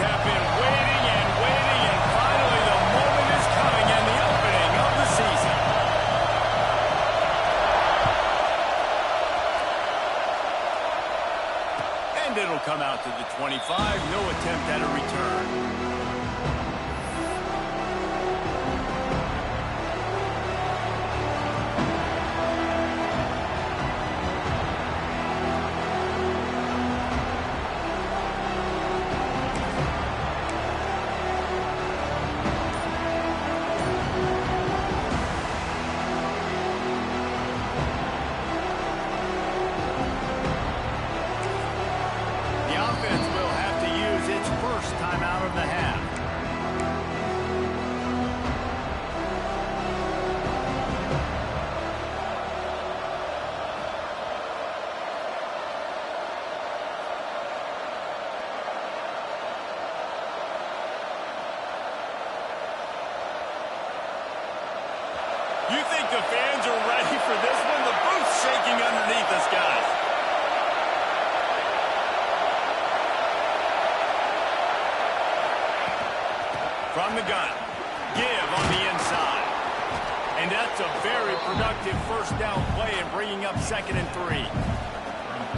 have been waiting and waiting, and finally the moment is coming and the opening of the season. And it'll come out to the 25. No attempt at a return. You think the fans are ready for this one? The booth's shaking underneath us, guys. From the gun. Give on the inside. And that's a very productive first down play in bringing up 2nd and 3.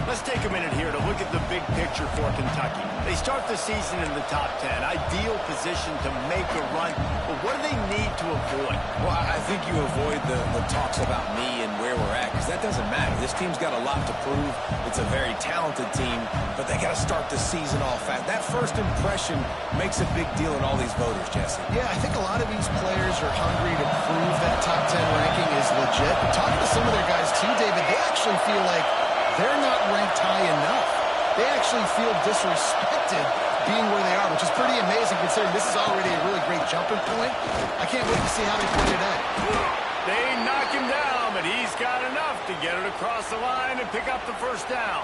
Let's take a minute here to look at the big picture for Kentucky. They start the season in the top 10. Ideal position to make a run. But what do they need to avoid? Well, I think you avoid the talks about me and where we're at, because that doesn't matter. This team's got a lot to prove. It's a very talented team, but they got to start the season off fast. That first impression makes a big deal in all these voters, Jesse. Yeah, I think a lot of these players are hungry to prove that top 10 ranking is legit. Talking to some of their guys, too, David, they actually feel like they're not ranked high enough. They actually feel disrespected being where they are, which is pretty amazing considering this is already a really great jumping point. I can't wait to see how they put it in. They knock him down, but he's got enough to get it across the line and pick up the first down.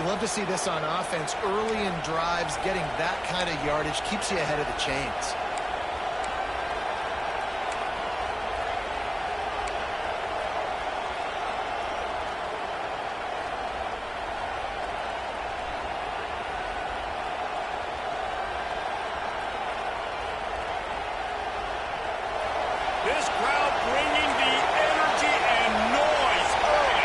You love to see this on offense. Early in drives, getting that kind of yardage keeps you ahead of the chains. This crowd bringing the energy and noise early.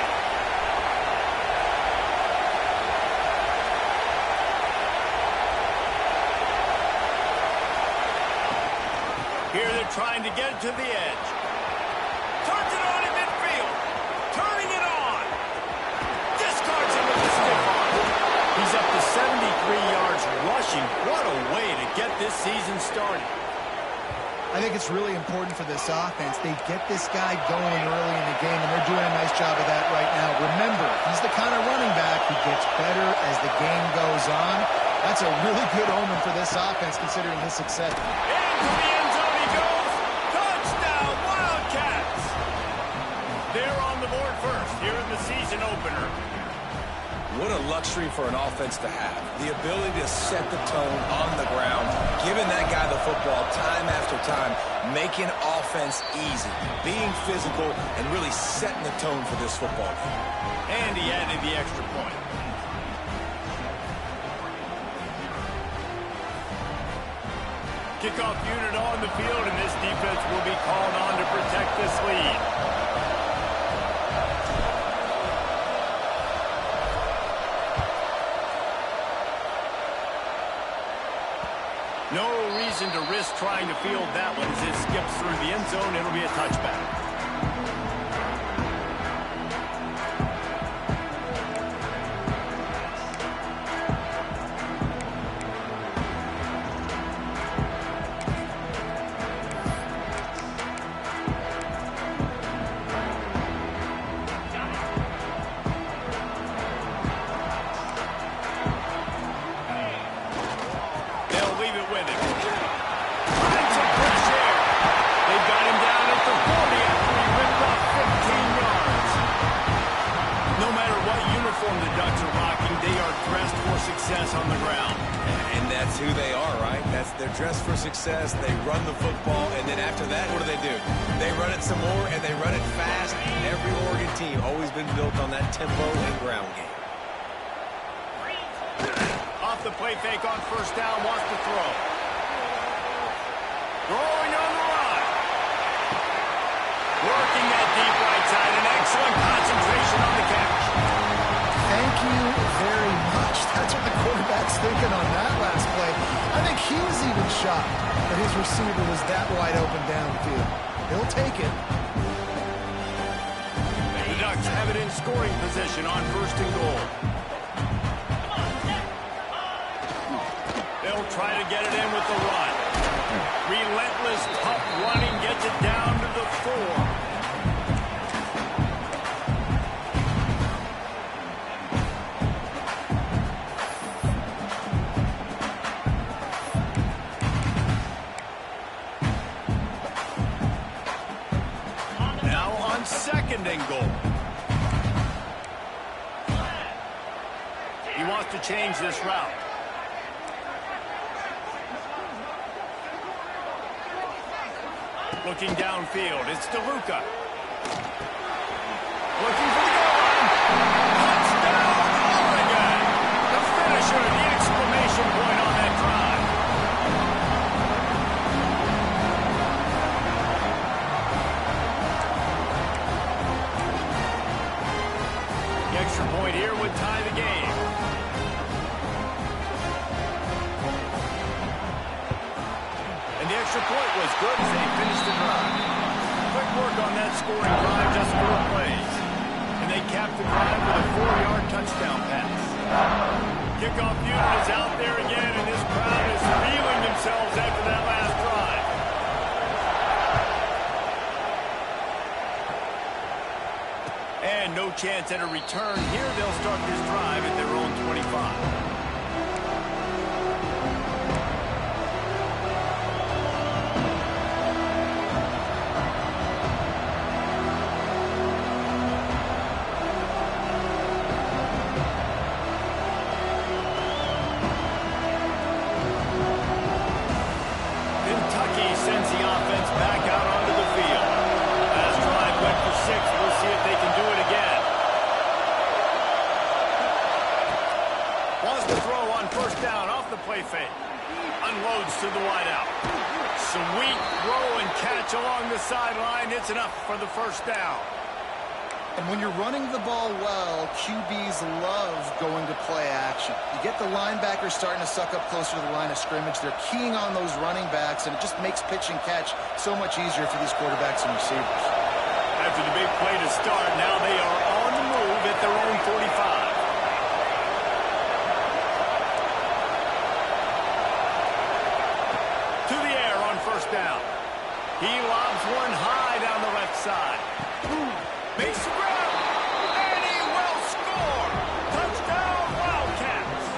Here they're trying to get it to the edge. Turns it on in midfield. Turning it on. Discards him with a stiff arm. He's up to 73 yards rushing. What a way to get this season started. I think it's really important for this offense. They get this guy going early in the game, and they're doing a nice job of that right now. Remember, he's the kind of running back who gets better as the game goes on. That's a really good omen for this offense, considering his success. Into the end zone he goes. Touchdown, Wildcats! They're on the board first here in the season opener. What a luxury for an offense to have. The ability to set the tone on the ground, giving that guy the football time after time, making offense easy, being physical, and really setting the tone for this football game. And he added the extra point. Kickoff unit on the field, and this defense will be called on to protect this lead. No reason to risk trying to field that one as it skips through the end zone. It'll be a touchback. On the ground. And that's who they are, right? They're dressed for success. They run the football, and then after that, what do? They run it some more, and they run it fast. Every Oregon team always been built on that tempo and ground game. Off the play fake on first down, wants to throw. Throwing on the run. Working that deep right side. An excellent concentration on the catch. Thank you very much. That's what the quarterback's thinking on that last play. I think he was even shocked that his receiver was that wide open downfield. He'll take it. The Ducks have it in scoring position on first and goal. They'll try to get it in with the run. Relentless, tough running gets it down to the 4. Second and goal. He wants to change this route. Looking downfield. It's DeLuca. Looking for the goal line. Touchdown, Oregon. The finisher, the exclamation point on that drive. Extra point here would tie the game. And the extra point was good as they finished the drive. Quick work on that scoring drive, just 4 plays. And they capped the drive with a 4-yard touchdown pass. Kickoff unit is out there again, and this crowd is feeling themselves after that last drive. And no chance at a return here. They'll start this drive at their own 25. Kentucky sends the offense back out onto the field. Last drive went for 6. We'll see if they can do it again. Wants to throw on first down off the play fake. Unloads to the wideout. Sweet throw and catch along the sideline. It's enough for the first down. And when you're running the ball well, QBs love going to play action. You get the linebackers starting to suck up closer to the line of scrimmage. They're keying on those running backs, and it just makes pitch and catch so much easier for these quarterbacks and receivers. After the big play to start, now they are on the move at their own 45. To the air on first down. He lobs one high down the left side. Makes the grab, and he will score. Touchdown, Wildcats.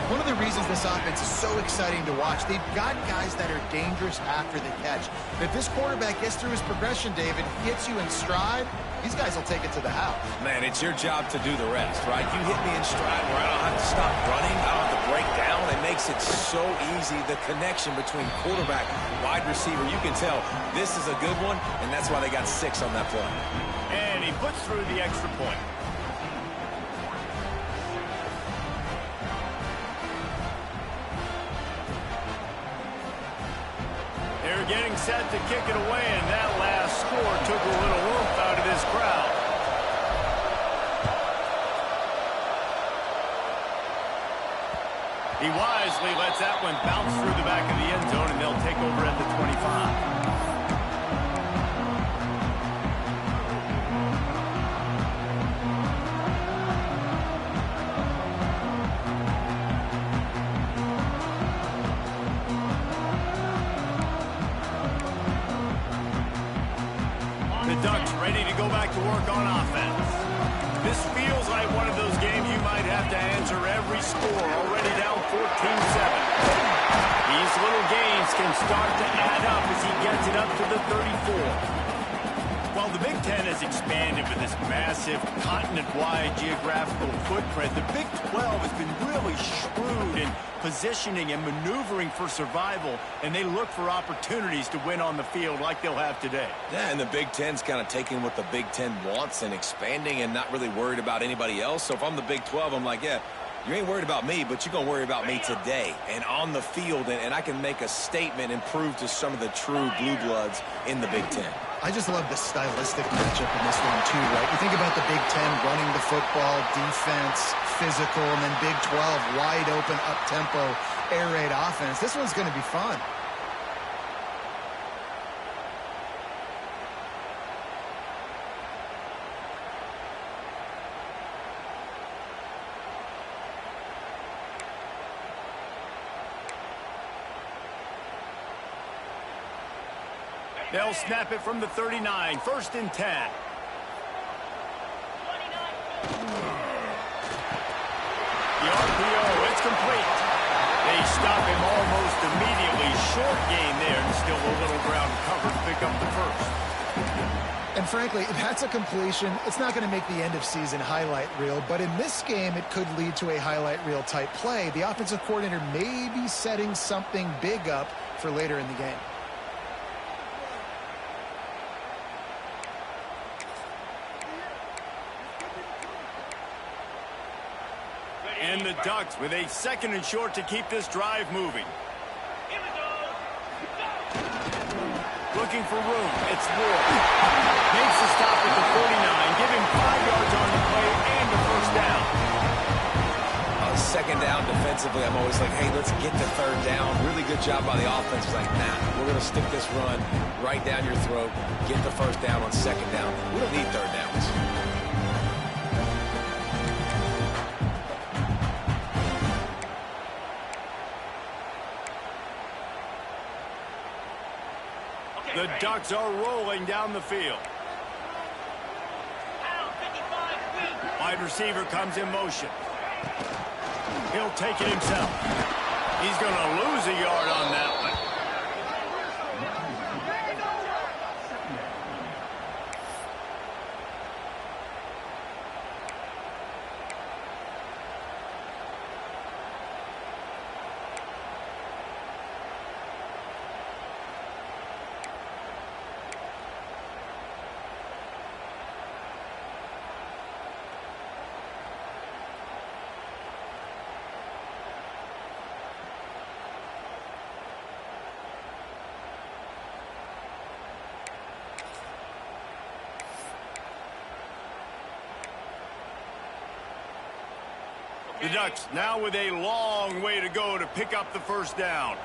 One of the reasons this offense is so exciting to watch, they've got guys that are dangerous after the catch. If this quarterback gets through his progression, David, hits you in stride, these guys will take it to the house. Man, it's your job to do the rest, right? You hit me in stride where I don't have to stop running, I don't have to break down. It makes it so easy, the connection between quarterback, wide receiver. You can tell this is a good one, and that's why they got 6 on that play. And he puts through the extra point. They're getting set to kick it away, and that last score took a little oomph out of this crowd. He wisely lets that one bounce through the back of the end zone, and they'll take over at the 25. The Ducks ready to go back to work on offense. This feels like one of those games you might have to answer every score. Already down 14-7. These little gains can start to add up as he gets it up to the 34. While the Big Ten has expanded with this massive continent-wide geographical footprint, the Big 12 has been really shrewd in positioning and maneuvering for survival, and they look for opportunities to win on the field like they'll have today. Yeah, and the Big Ten's kind of taking what the Big Ten wants and expanding and not really worried about anybody else. So if I'm the Big 12, I'm like, yeah, You ain't worried about me, but you're going to worry about me today and on the field, and I can make a statement and prove to some of the true blue bloods in the Big Ten. I just love the stylistic matchup in this one, too, right? You think about the Big Ten running the football, defense, physical, and then Big 12, wide open, up-tempo, air raid offense. This one's going to be fun. They'll snap it from the 39, 1st and 10. The RPO, it's complete. They stop him almost immediately. Short gain there, and still a little ground covered to pick up the first. And frankly, if that's a completion, it's not going to make the end-of-season highlight reel, but in this game, it could lead to a highlight reel type play. The offensive coordinator may be setting something big up for later in the game. And the Ducks with a 2nd and short to keep this drive moving. Looking for room. It's Ward. Makes the stop at the 49. Give him 5 yards on the play and the first down. On 2nd down defensively, I'm always like, hey, let's get to 3rd down. Really good job by the offense. It's like, nah, we're going to stick this run right down your throat. Get the 1st down on 2nd down. We don't need 3rd downs. The Ducks are rolling down the field. Wide receiver comes in motion. He'll take it himself. He's going to lose a yard on that one. The Ducks now with a long way to go to pick up the 1st down.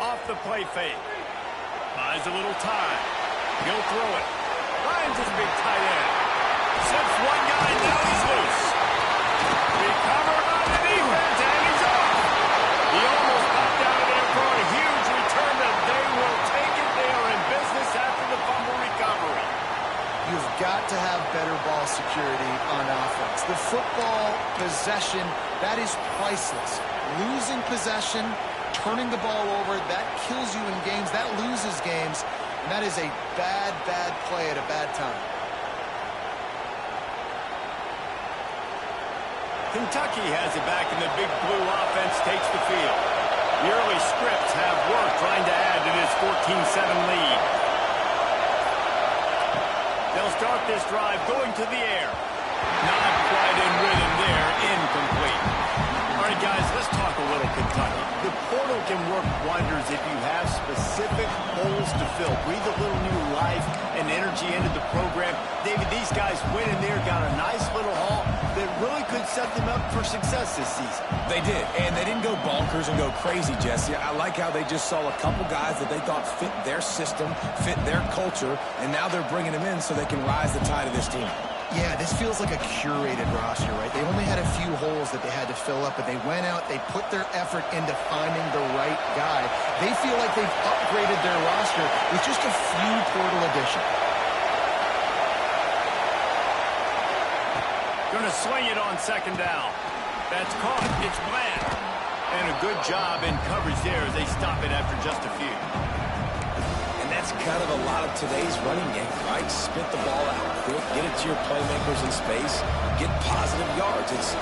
Off the play fake. Buys a little time. He'll throw it. Finds his big tight end. Slips one guy, now he's loose. Recovered by the defense, and he's off. He almost popped out of there for a huge return, and they will take it. They are in business after the fumble recovery. You've got to have better ball security on offense. The football possession, that is priceless. Losing possession, turning the ball over, that kills you in games, that loses games, and that is a bad, bad play at a bad time. Kentucky has it back, and the big blue offense takes the field. The early scripts have worked trying to add to this 14-7 lead. They'll start this drive going to the air. Not quite in rhythm there. Incomplete. All right, guys, let's talk a little Kentucky. The portal can work wonders if you have specific holes to fill. Breathe a little new life and energy into the program. David, these guys went in there, got a nice little haul that really could set them up for success this season. They did, and they didn't go bonkers and go crazy, Jesse. I like how they just saw a couple guys that they thought fit their system, fit their culture, and now they're bringing them in so they can rise the tide of this team. Yeah, this feels like a curated roster, right? They only had a few holes that they had to fill up, but they went out, they put their effort into finding the right guy. They feel like they've upgraded their roster with just a few portal additions. Going to swing it on 2nd down. That's caught. It's Bland. And a good job in coverage there as they stop it after just a few. And that's kind of a lot of today's running game, right? Spit the ball out quick, get it to your playmakers in space, get positive yards. It's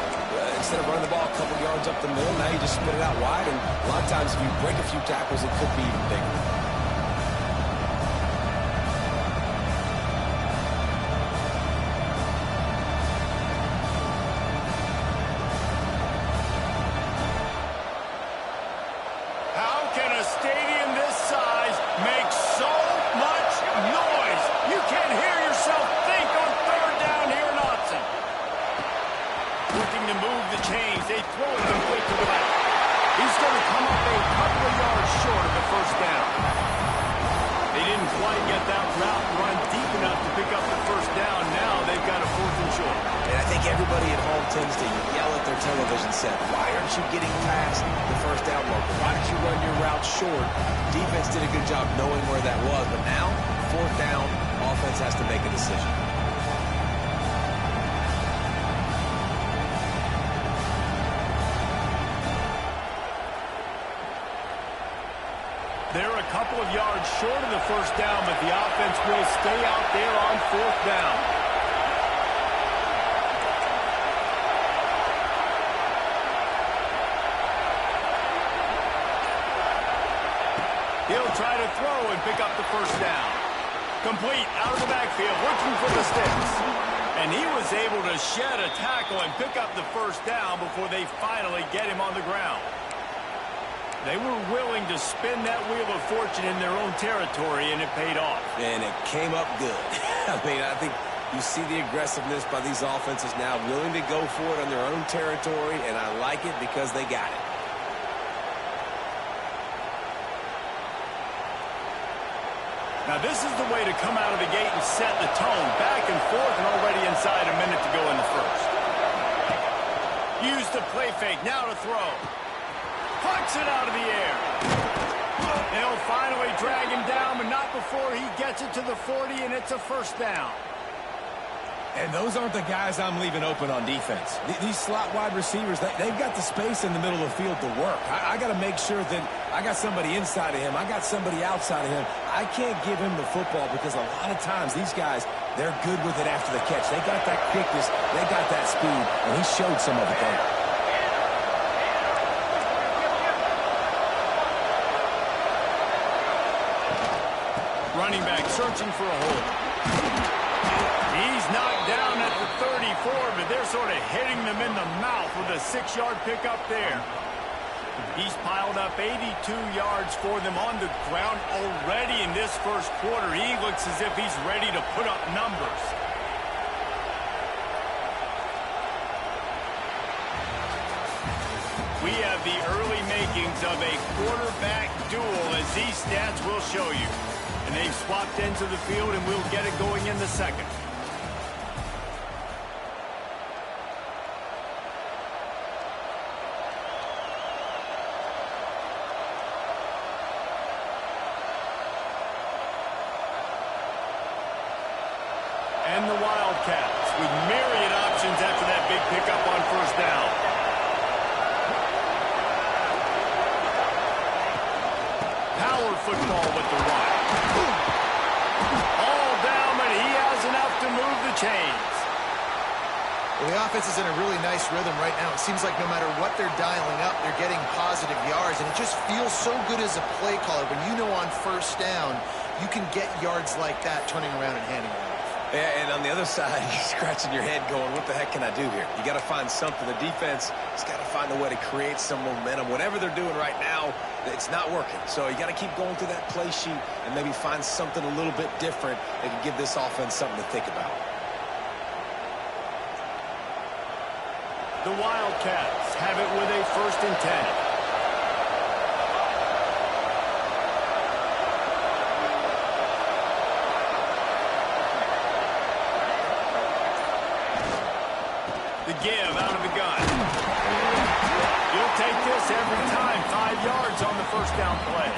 instead of running the ball a couple yards up the middle, now you just spit it out wide, and a lot of times if you break a few tackles, it could be even bigger. throw it complete to the left. He's going to come up a couple of yards short of the first down. They didn't quite get that route run deep enough to pick up the first down. Now they've got a 4th and short. And I think everybody at home tends to yell at their television set, why aren't you getting past the first down marker? Why did you run your route short? Defense did a good job knowing where that was, but now, 4th down, offense has to make a decision. They're a couple of yards short of the first down, but the offense will stay out there on 4th down. He'll try to throw and pick up the first down. Complete out of the backfield, looking for the sticks. And he was able to shed a tackle and pick up the first down before they finally get him on the ground. They were willing to spin that wheel of fortune in their own territory, and it paid off. And it came up good. I mean, I think you see the aggressiveness by these offenses now, willing to go for it on their own territory, and I like it because they got it. Now, this is the way to come out of the gate and set the tone. Back and forth and already inside a minute to go in the first. Use the play fake. Now to throw. Pucks it out of the air. They'll finally drag him down, but not before he gets it to the 40, and it's a first down. And those aren't the guys I'm leaving open on defense. These slot wide receivers, they've got the space in the middle of the field to work. I got to make sure that I got somebody inside of him. I got somebody outside of him. I can't give him the football because a lot of times these guys, they're good with it after the catch. They got that quickness. They got that speed, and he showed some of it there. Running back searching for a hole. He's knocked down at the 34, but they're sort of hitting them in the mouth with a 6-yard pickup there. He's piled up 82 yards for them on the ground already in this first quarter. He looks as if he's ready to put up numbers. We have the early makings of a quarterback duel, as these stats will show you. And they've swapped into the field, and we'll get it going in the second. And the Wildcats with myriad options after that big pickup on first down. Power football with the run. All down, but he has enough to move the chains. Well, the offense is in a really nice rhythm right now. It seems like no matter what they're dialing up, they're getting positive yards, and it just feels so good as a play caller when you know on first down you can get yards like that turning around and handing it off. Yeah, and on the other side, you're scratching your head going, what the heck can I do here? You got to find something. The defense has got to find a way to create some momentum. Whatever they're doing right now, it's not working. So you got to keep going through that play sheet and maybe find something a little bit different that can give this offense something to think about. The Wildcats have it with a 1st and 10. The give out of the gun. You'll take this every time. 5 yards on the first down play.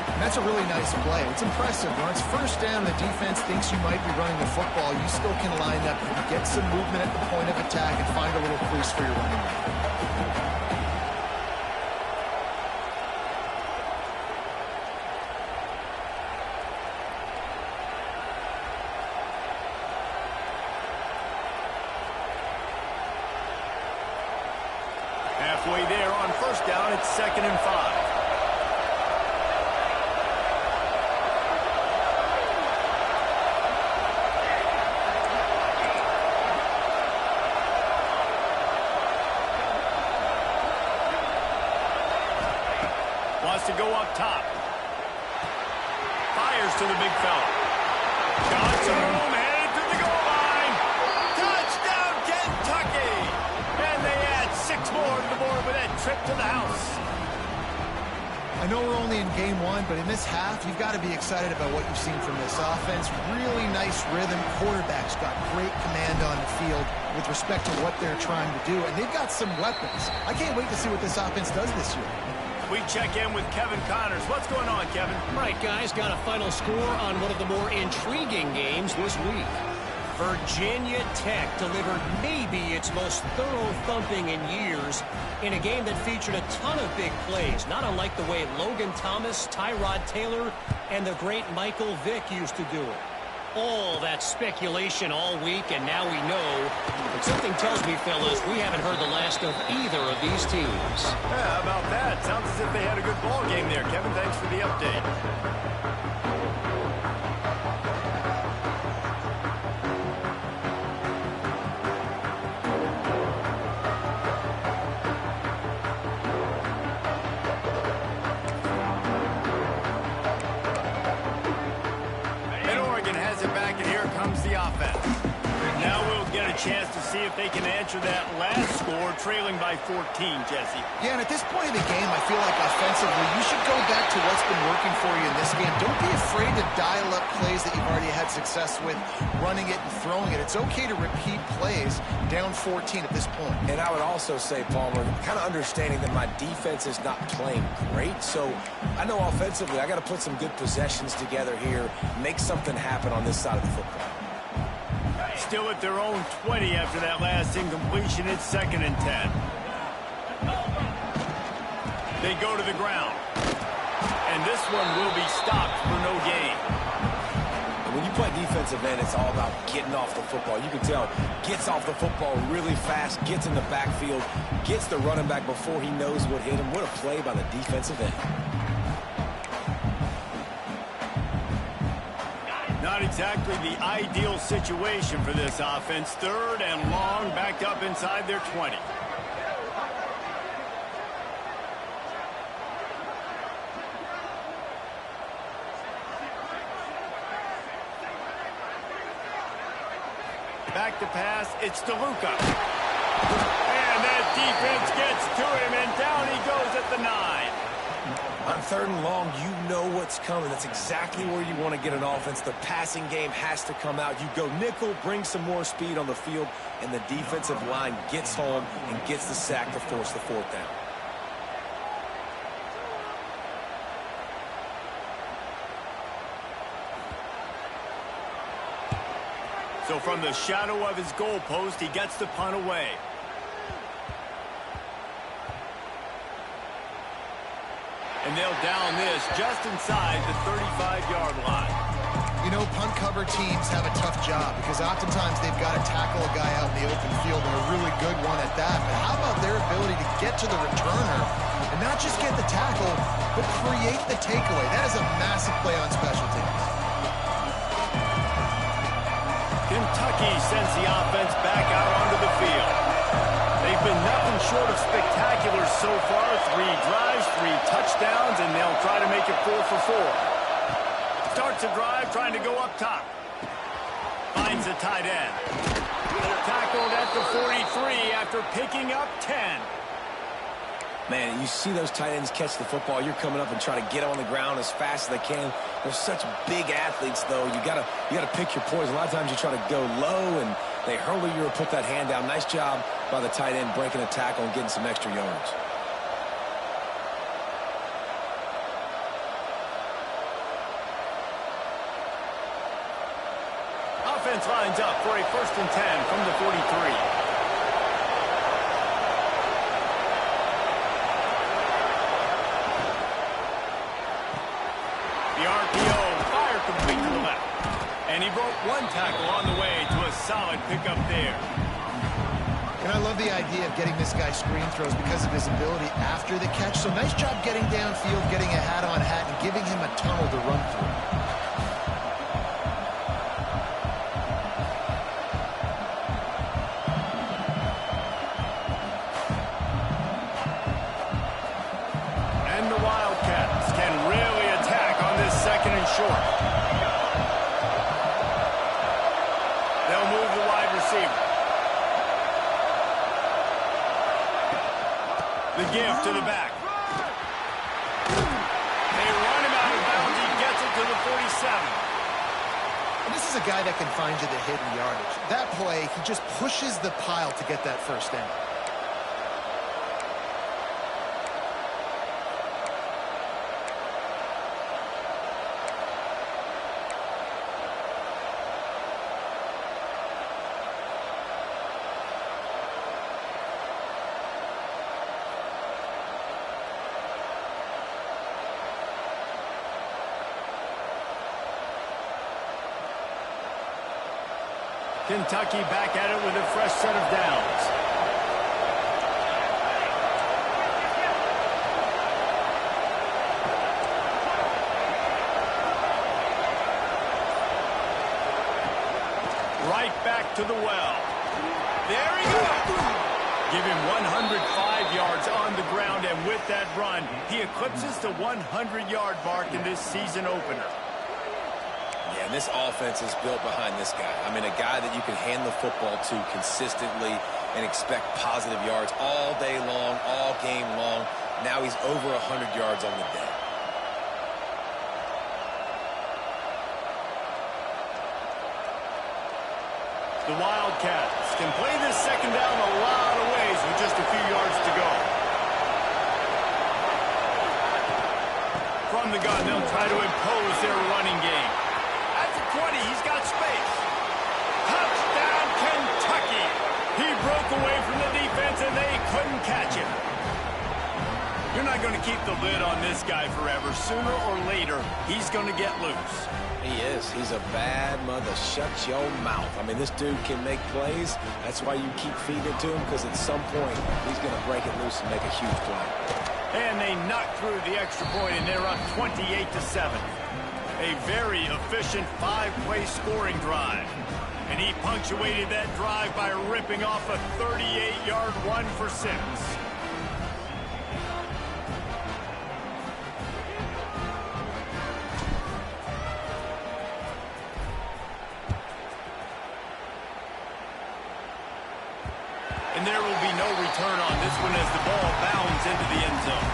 And that's a really nice play. It's impressive. When it's first down, the defense thinks you might be running the football. You still can line up and get some movement at the point of attack and find a little crease for your running back. Halfway there on first down, it's 2nd and 5. Wants to go up top. Fires to the big fella. Got some room, headed to the goal line. Touchdown, Kentucky! And they add 6 more to the house. I know we're only in game one, but in this half, you've got to be excited about what you've seen from this offense. Really nice rhythm. Quarterback's got great command on the field with respect to what they're trying to do, and they've got some weapons. I can't wait to see what this offense does this year. We check in with Kevin Connors. What's going on, Kevin? All right, guys, got a final score on one of the more intriguing games this week. Virginia Tech delivered maybe its most thorough thumping in years in a game that featured a ton of big plays, not unlike the way Logan Thomas, Tyrod Taylor, and the great Michael Vick used to do it. All that speculation all week, and now we know. But something tells me, fellas, we haven't heard the last of either of these teams. Yeah, how about that? Sounds as if they had a good ball game there. Kevin, thanks for the update. Chance to see if they can answer that last score, trailing by 14, Jesse. Yeah, and at this point in the game, I feel like offensively, you should go back to what's been working for you in this game. Don't be afraid to dial up plays that you've already had success with, running it and throwing it. It's okay to repeat plays down 14 at this point. And I would also say, Palmer, kind of understanding that my defense is not playing great, so I know offensively I got to put some good possessions together here, make something happen on this side of the football. Still at their own 20 after that last incompletion. It's 2nd and 10. They go to the ground. And this one will be stopped for no gain. And when you play defensive end, it's all about getting off the football. You can tell, gets off the football really fast, gets in the backfield, gets the running back before he knows what hit him. What a play by the defensive end. Not exactly the ideal situation for this offense. 3rd and long, backed up inside their 20. Back to pass, it's DeLuca. And that defense gets to him, and down he goes at the 9. On 3rd and long, you know what's coming. That's exactly where you want to get an offense. The passing game has to come out. You go nickel, bring some more speed on the field, and the defensive line gets home and gets the sack to force the 4th down. So from the shadow of his goalpost, he gets the punt away. And they'll down this just inside the 35-yard line. You know, punt cover teams have a tough job because oftentimes they've got to tackle a guy out in the open field, and a really good one at that. But how about their ability to get to the returner and not just get the tackle, but create the takeaway? That is a massive play on special teams. Kentucky sends the offense back out onto the field. They've been nothing short of spectacular so far. 3 drives, 3 touchdowns, and they'll try to make it 4 for 4. Starts a drive trying to go up top. Finds a tight end. Tackled at the 43 after picking up 10. Man, you see those tight ends catch the football. You're coming up and trying to get them on the ground as fast as they can. They're such big athletes, though. You gotta pick your poison. A lot of times you try to go low, and they hurl you or put that hand down. Nice job by the tight end breaking a tackle and getting some extra yards. Offense lines up for a 1st and 10 from the 43. The RPO, fire complete to the left. And he broke 1 tackle on the way to a solid pickup there. And I love the idea of getting this guy screen throws because of his ability after the catch. So nice job getting downfield, getting a hat-on-hat, and giving him a tunnel to run through. And the Wildcats can really attack on this 2nd and short. They'll move the wide receiver. The give to the back. They run him out of bounds. He gets it to the 47. And this is a guy that can find you the hidden yardage. That play, he just pushes the pile to get that first down. Kentucky back at it with a fresh set of downs. Right back to the well. There he goes. Give him 105 yards on the ground, and with that run, he eclipses the 100-yard mark in this season opener. Yeah, and this offense is built behind this guy. I mean, a guy that you can hand the football to consistently and expect positive yards all day long, all game long. Now he's over 100 yards on the day. The Wildcats can play this second down a lot of ways with just a few yards to go. From the gun, they'll try to impose their running game. At the 20, he's got space. Touchdown, Kentucky. He broke away from the defense, and they couldn't catch him. You're not going to keep the lid on this guy forever. Sooner or later, he's going to get loose. He is. He's a bad mother. Shut your mouth. I mean, this dude can make plays. That's why you keep feeding it to him, because at some point, he's going to break it loose and make a huge play. And they knock through the extra point, and they're up 28-7. A very efficient 5-play scoring drive. And he punctuated that drive by ripping off a 38-yard run for 6. And there will be no return on this one as the ball bounds into the end zone.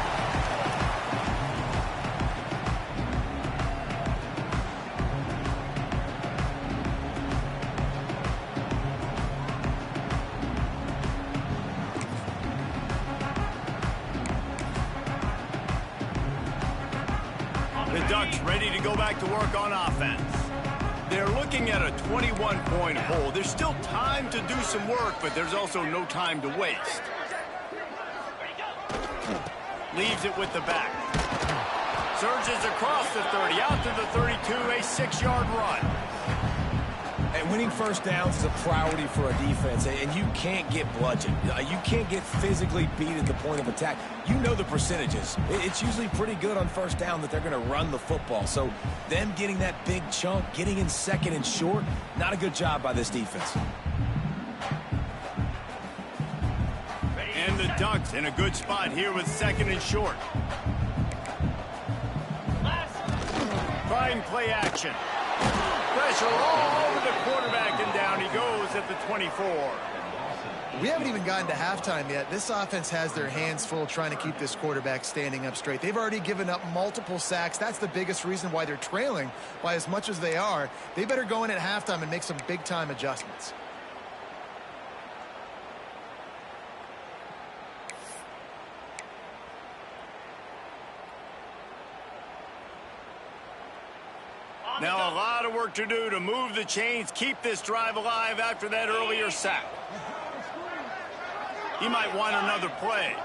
The Ducks ready to go back to work on offense. They're looking at a 21-point hole. There's still time to do some work, but there's also no time to waste. Leaves it with the back. Surges across the 30, out to the 32, a 6-yard run. And winning first downs is a priority for a defense, and you can't get bludgeoned. You can't get physically beat at the point of attack. You know the percentages. It's usually pretty good on first down that they're going to run the football. So them getting that big chunk, getting in second and short, not a good job by this defense. And the Ducks in a good spot here with second and short. Trying play action. Pressure all over the quarterback, and down he goes at the 24. We haven't even gotten to halftime yet. This offense has their hands full trying to keep this quarterback standing up straight. They've already given up multiple sacks. That's the biggest reason why they're trailing by as much as they are. They better go in at halftime and make some big-time adjustments. Now a lot of work to do to move the chains, keep this drive alive after that earlier sack. He might want another play.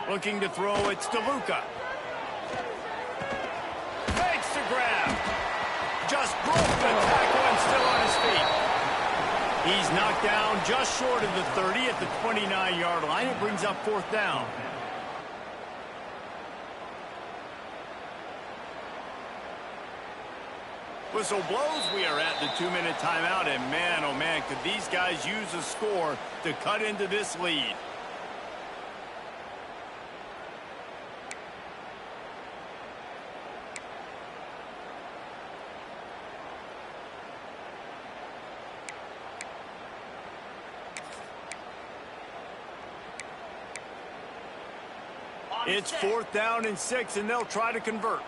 Looking to throw, it's DeLuca. Makes the grab. Just broke the tackle and still on his feet. He's knocked down just short of the 30 at the 29-yard line. It brings up 4th down. Whistle blows. We are at the 2-minute timeout, and man, oh man, could these guys use a score to cut into this lead. It's 4th down and 6, and they'll try to convert.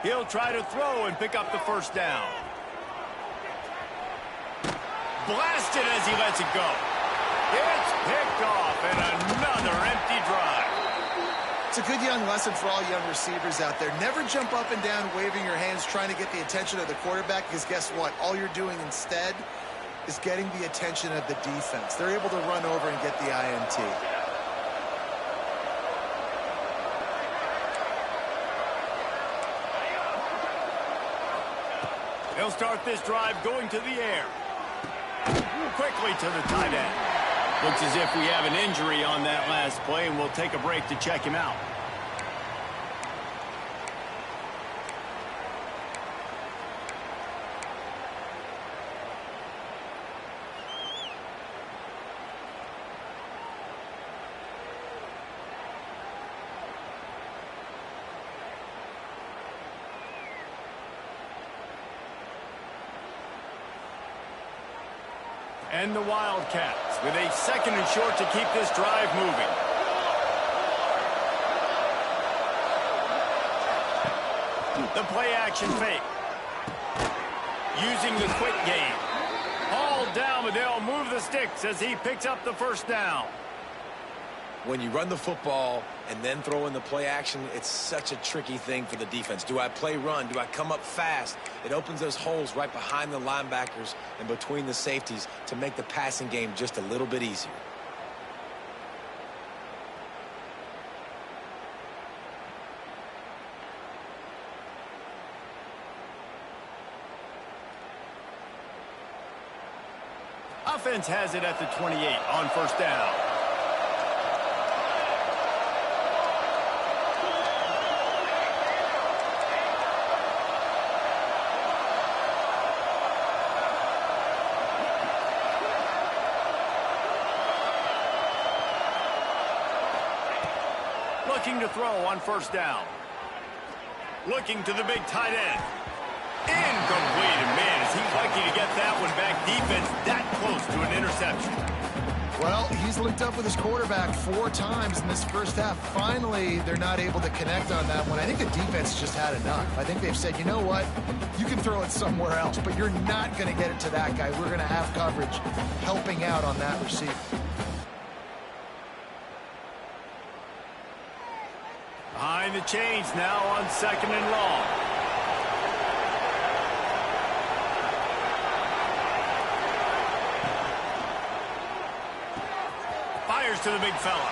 He'll try to throw and pick up the 1st down. Blasted as he lets it go. It's picked off, and another empty drive. It's a good young lesson for all young receivers out there. Never jump up and down waving your hands trying to get the attention of the quarterback, because guess what? All you're doing instead is getting the attention of the defense. They're able to run over and get the INT. They'll start this drive going to the air. Quickly to the tight end. Looks as if we have an injury on that last play, and we'll take a break to check him out. And the Wildcats with a 2nd and short to keep this drive moving. The play action fake. Using the quick game. Hauled down, but they'll move the sticks as he picks up the 1st down. When you run the football and then throw in the play action, it's such a tricky thing for the defense. Do I play run? Do I come up fast? It opens those holes right behind the linebackers and between the safeties to make the passing game just a little bit easier. Offense has it at the 28 on 1st down. Looking to throw on 1st down. Looking to the big tight end. Incomplete. And man, is he lucky to get that one back. Defense that close to an interception. Well, he's linked up with his quarterback 4 times in this 1st half. Finally, they're not able to connect on that one. I think the defense just had enough. I think they've said, you know what? You can throw it somewhere else, but you're not going to get it to that guy. We're going to have coverage helping out on that receiver. Behind the chains now on 2nd and long. Fires to the big fella.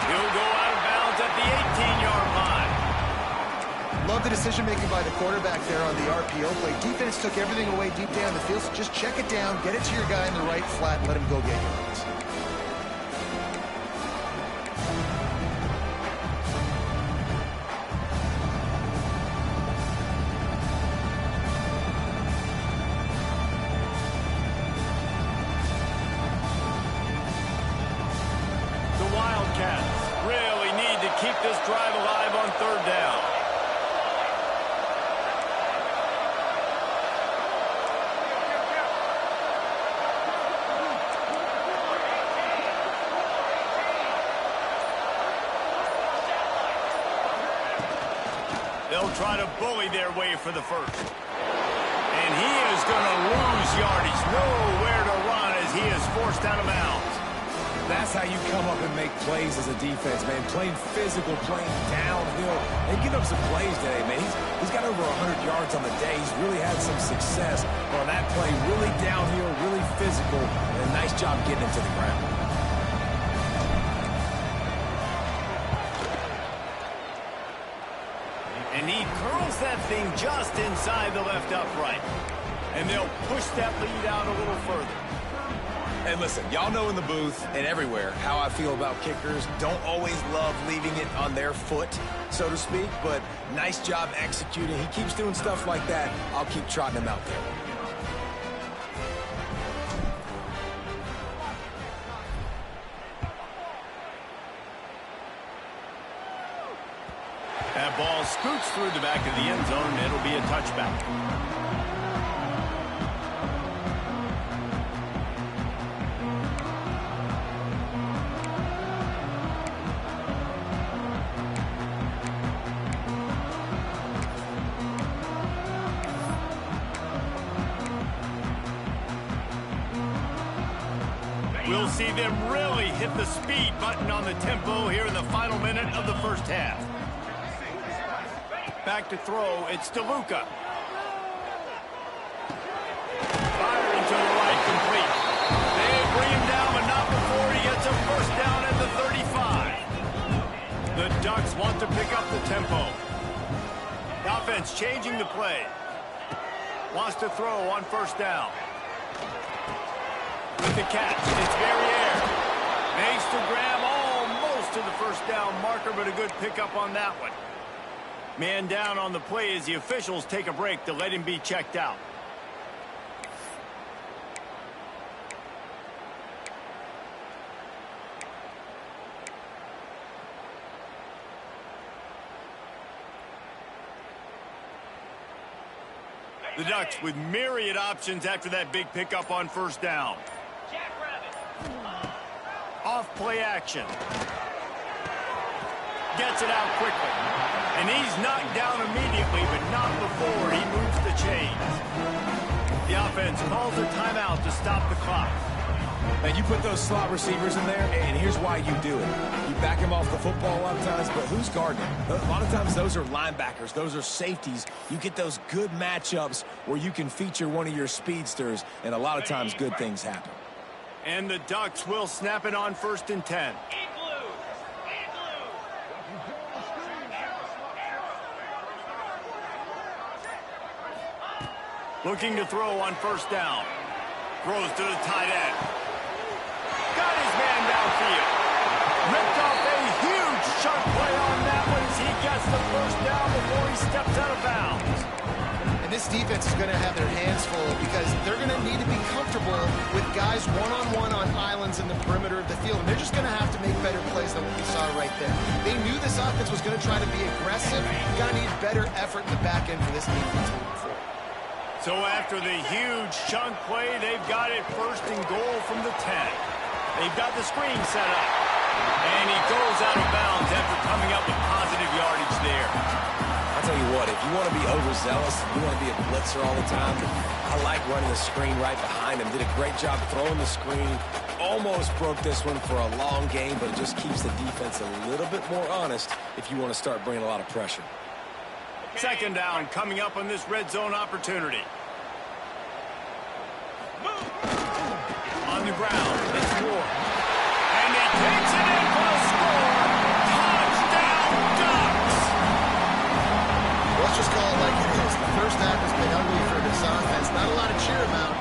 He'll go out of bounds at the 18-yard line. Love the decision-making by the quarterback there on the RPO play. Defense took everything away deep down the field, so just check it down, get it to your guy in the right flat, and let him go get yards. Really need to keep this drive alive on 3rd down. They'll try to bully their way for the 1st. And he is going to lose yardage. Nowhere to run as he is forced out of bounds. That's how you come up and make plays as a defense, man. Playing physical, playing downhill. They give up some plays today, man. He's got over 100 yards on the day. He's really had some success on that play. Really downhill, really physical, and a nice job getting him to the ground. And he curls that thing just inside the left upright. And they'll push that lead out a little further. And listen, y'all know in the booth and everywhere how I feel about kickers. Don't always love leaving it on their foot, so to speak, but nice job executing. He keeps doing stuff like that. I'll keep trotting him out there. scoots through the back of the end zone, and it'll be a touchback. We'll see them really hit the speed button on the tempo here in the final minute of the first half. Back to throw, it's DeLuca. Firing to the right, complete. They bring him down, but not before he gets a first down at the 35. The Ducks want to pick up the tempo. The offense changing the play. Wants to throw on first down. With the catch, it's Verrier. Makes to grab almost to the first down marker, but a good pickup on that one. Man down on the play as the officials take a break to let him be checked out. The Ducks with myriad options after that big pickup on first down. Off play action. Gets it out quickly. And he's knocked down immediately, but not before he moves the chains. The offense calls a timeout to stop the clock. And you put those slot receivers in there, and here's why you do it. You back him off the football a lot of times, but who's guarding him? A lot of times those are linebackers. Those are safeties. You get those good matchups where you can feature one of your speedsters, and a lot of times good things happen. And the Ducks will snap it on 1st and 10. Looking to throw on first down. Throws to the tight end. Got his man downfield. Ripped off a huge sharp play on that one as he gets the first down before he steps out of bounds. And this defense is going to have their hands full because they're going to need to be comfortable with guys one-on-one on islands in the perimeter of the field. And they're just going to have to make better plays than what we saw right there. They knew this offense was going to try to be aggressive. Got to need better effort in the back end for this defense moving forward. So after the huge chunk play, they've got it 1st and goal from the 10. They've got the screen set up. And he goes out of bounds after coming up with positive yardage there. I'll tell you what, if you want to be overzealous, you want to be a blitzer all the time, I like running the screen right behind him. Did a great job throwing the screen. Almost broke this one for a long game, but it just keeps the defense a little bit more honest if you want to start bringing a lot of pressure. 2nd down coming up on this red zone opportunity. On the ground, it's Ward. And he takes it in for a score. Touchdown, Ducks! Let's just call it like it is. The first half has been ugly for this offense. Not a lot of cheer about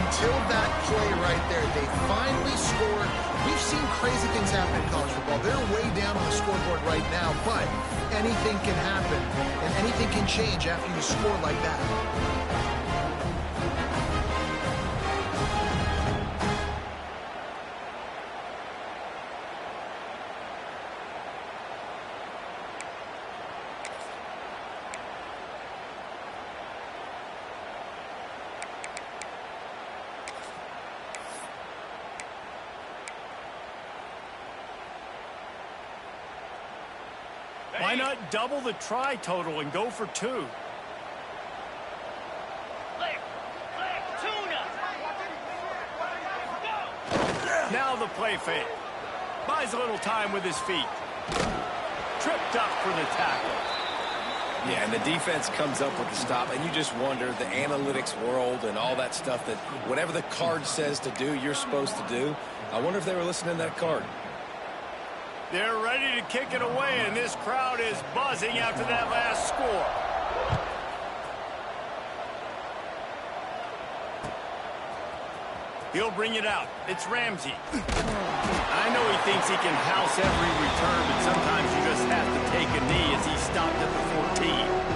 until that play right there. They finally scored. We've seen crazy things happen in college football. They're way down on the scoreboard right now, but anything can happen, and anything can change after you score like that. Why not double the try total and go for 2? Now the play fake. Buys a little time with his feet. Tripped up for the tackle. Yeah, and the defense comes up with the stop, and you just wonder, the analytics world and all that stuff, that whatever the card says to do, you're supposed to do. I wonder if they were listening to that card. They're ready to kick it away, and this crowd is buzzing after that last score. He'll bring it out. It's Ramsey. I know he thinks he can house every return, but sometimes you just have to take a knee as he stopped at the 14.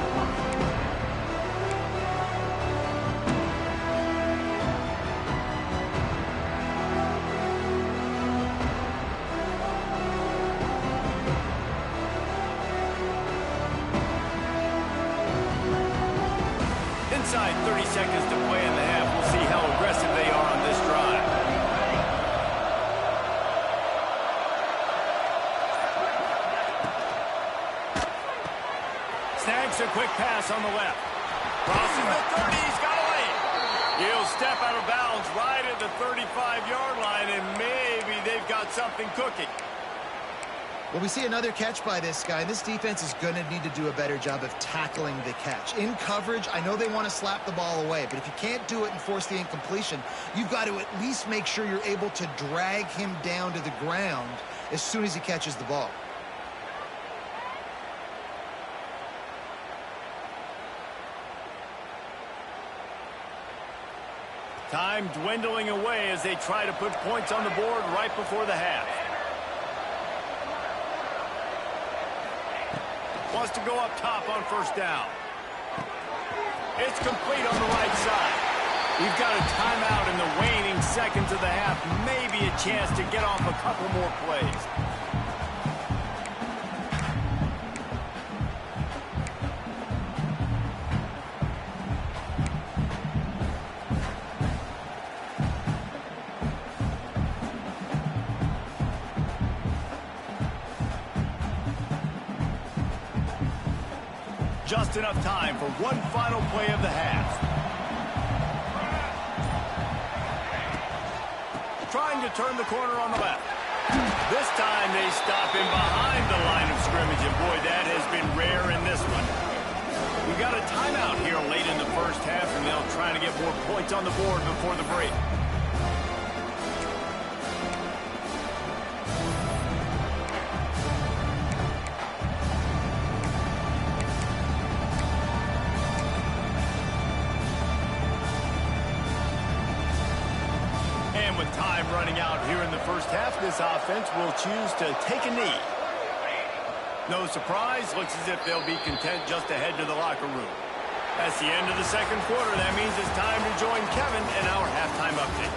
seconds to play in the half. We'll see how aggressive they are on this drive. Snags a quick pass on the left. Crosses the 30. He's got a lane. He'll step out of bounds right at the 35-yard line, and maybe they've got something cooking. Well, we see another catch by this guy. This defense is going to need to do a better job of tackling the catch. In coverage, I know they want to slap the ball away, but if you can't do it and force the incompletion, you've got to at least make sure you're able to drag him down to the ground as soon as he catches the ball. Time dwindling away as they try to put points on the board right before the half. Wants to go up top on first down. It's complete on the right side. We've got a timeout in the waning seconds of the half. Maybe a chance to get off a couple more plays. Just enough time for one final play of the half. Trying to turn the corner on the left. This time they stop him behind the line of scrimmage, and boy, that has been rare in this one. We've got a timeout here late in the first half, and they'll try to get more points on the board before the break. With time running out here in the first half, this offense will choose to take a knee. No surprise, looks as if they'll be content just to head to the locker room. That's the end of the second quarter. That means it's time to join Kevin in our halftime update.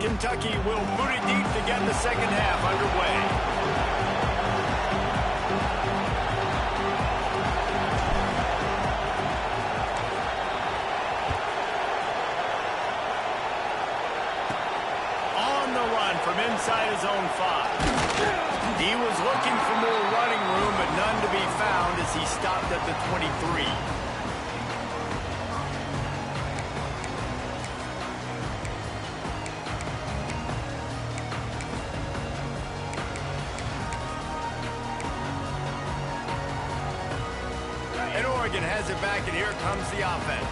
Kentucky will boot it deep to get the second half underway. On the run from inside his own 5. He was looking for more running room, but none to be found as he stopped at the 23. Oregon has it back, and here comes the offense.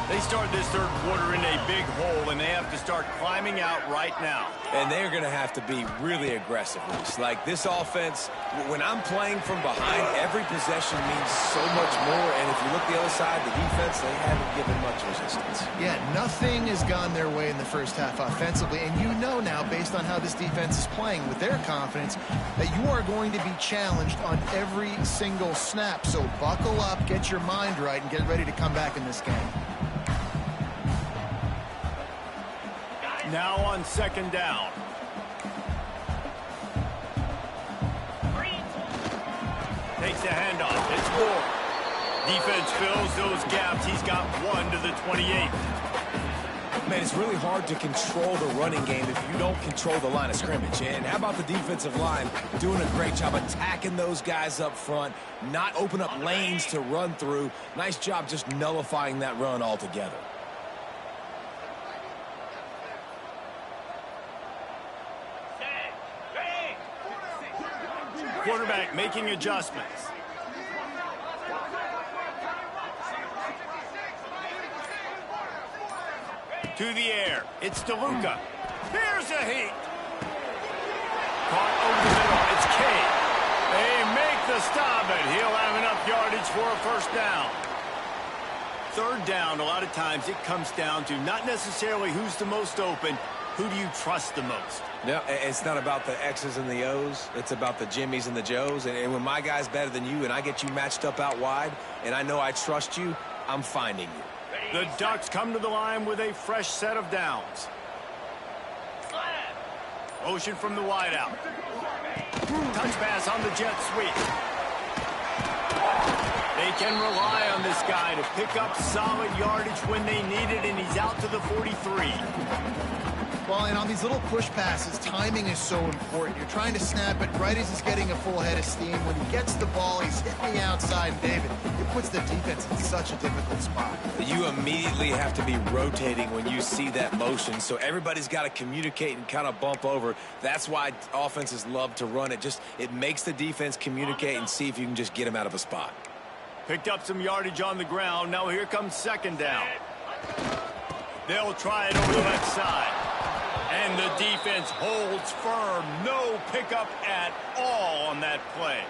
They start this third quarter in a big hole, and they have to start climbing out right now. And they're going to have to be really aggressive. Like this offense, when I'm playing from behind, every possession means so much more. And if you look the other side, the defense, they haven't given much resistance. Yeah, nothing has gone their way in the first half offensively. And you know now, based on how this defense is playing with their confidence, that you are going to be challenged on every single snap. So buckle up, get your mind right, and get ready to come back in this game. Now on second down. Takes the handoff. It's Moore. Defense fills those gaps. He's got one to the 28. Man, it's really hard to control the running game if you don't control the line of scrimmage. And how about the defensive line doing a great job attacking those guys up front, not open up lanes to run through. Nice job just nullifying that run altogether. Quarterback making adjustments. To the air. It's DeLuca. Here's a heat. Caught over the middle. It's Cade. They make the stop, and he'll have enough yardage for a first down. Third down, a lot of times it comes down to not necessarily who's the most open, who do you trust the most? No, it's not about the X's and the O's. It's about the Jimmies and the Joes. And when my guy's better than you and I get you matched up out wide and I know I trust you, I'm finding you. The Ducks come to the line with a fresh set of downs. Motion from the wideout. Touch pass on the jet sweep. They can rely on this guy to pick up solid yardage when they need it, and he's out to the 43. Well, and on these little push passes, timing is so important. You're trying to snap it right as he's getting a full head of steam. When he gets the ball, he's hitting the outside. And David, it puts the defense in such a difficult spot. You immediately have to be rotating when you see that motion, so everybody's got to communicate and kind of bump over. That's why offenses love to run it. It makes the defense communicate and see if you can just get him out of a spot. Picked up some yardage on the ground. Now here comes second down. They'll try it over the left side. And the defense holds firm. No pickup at all on that play.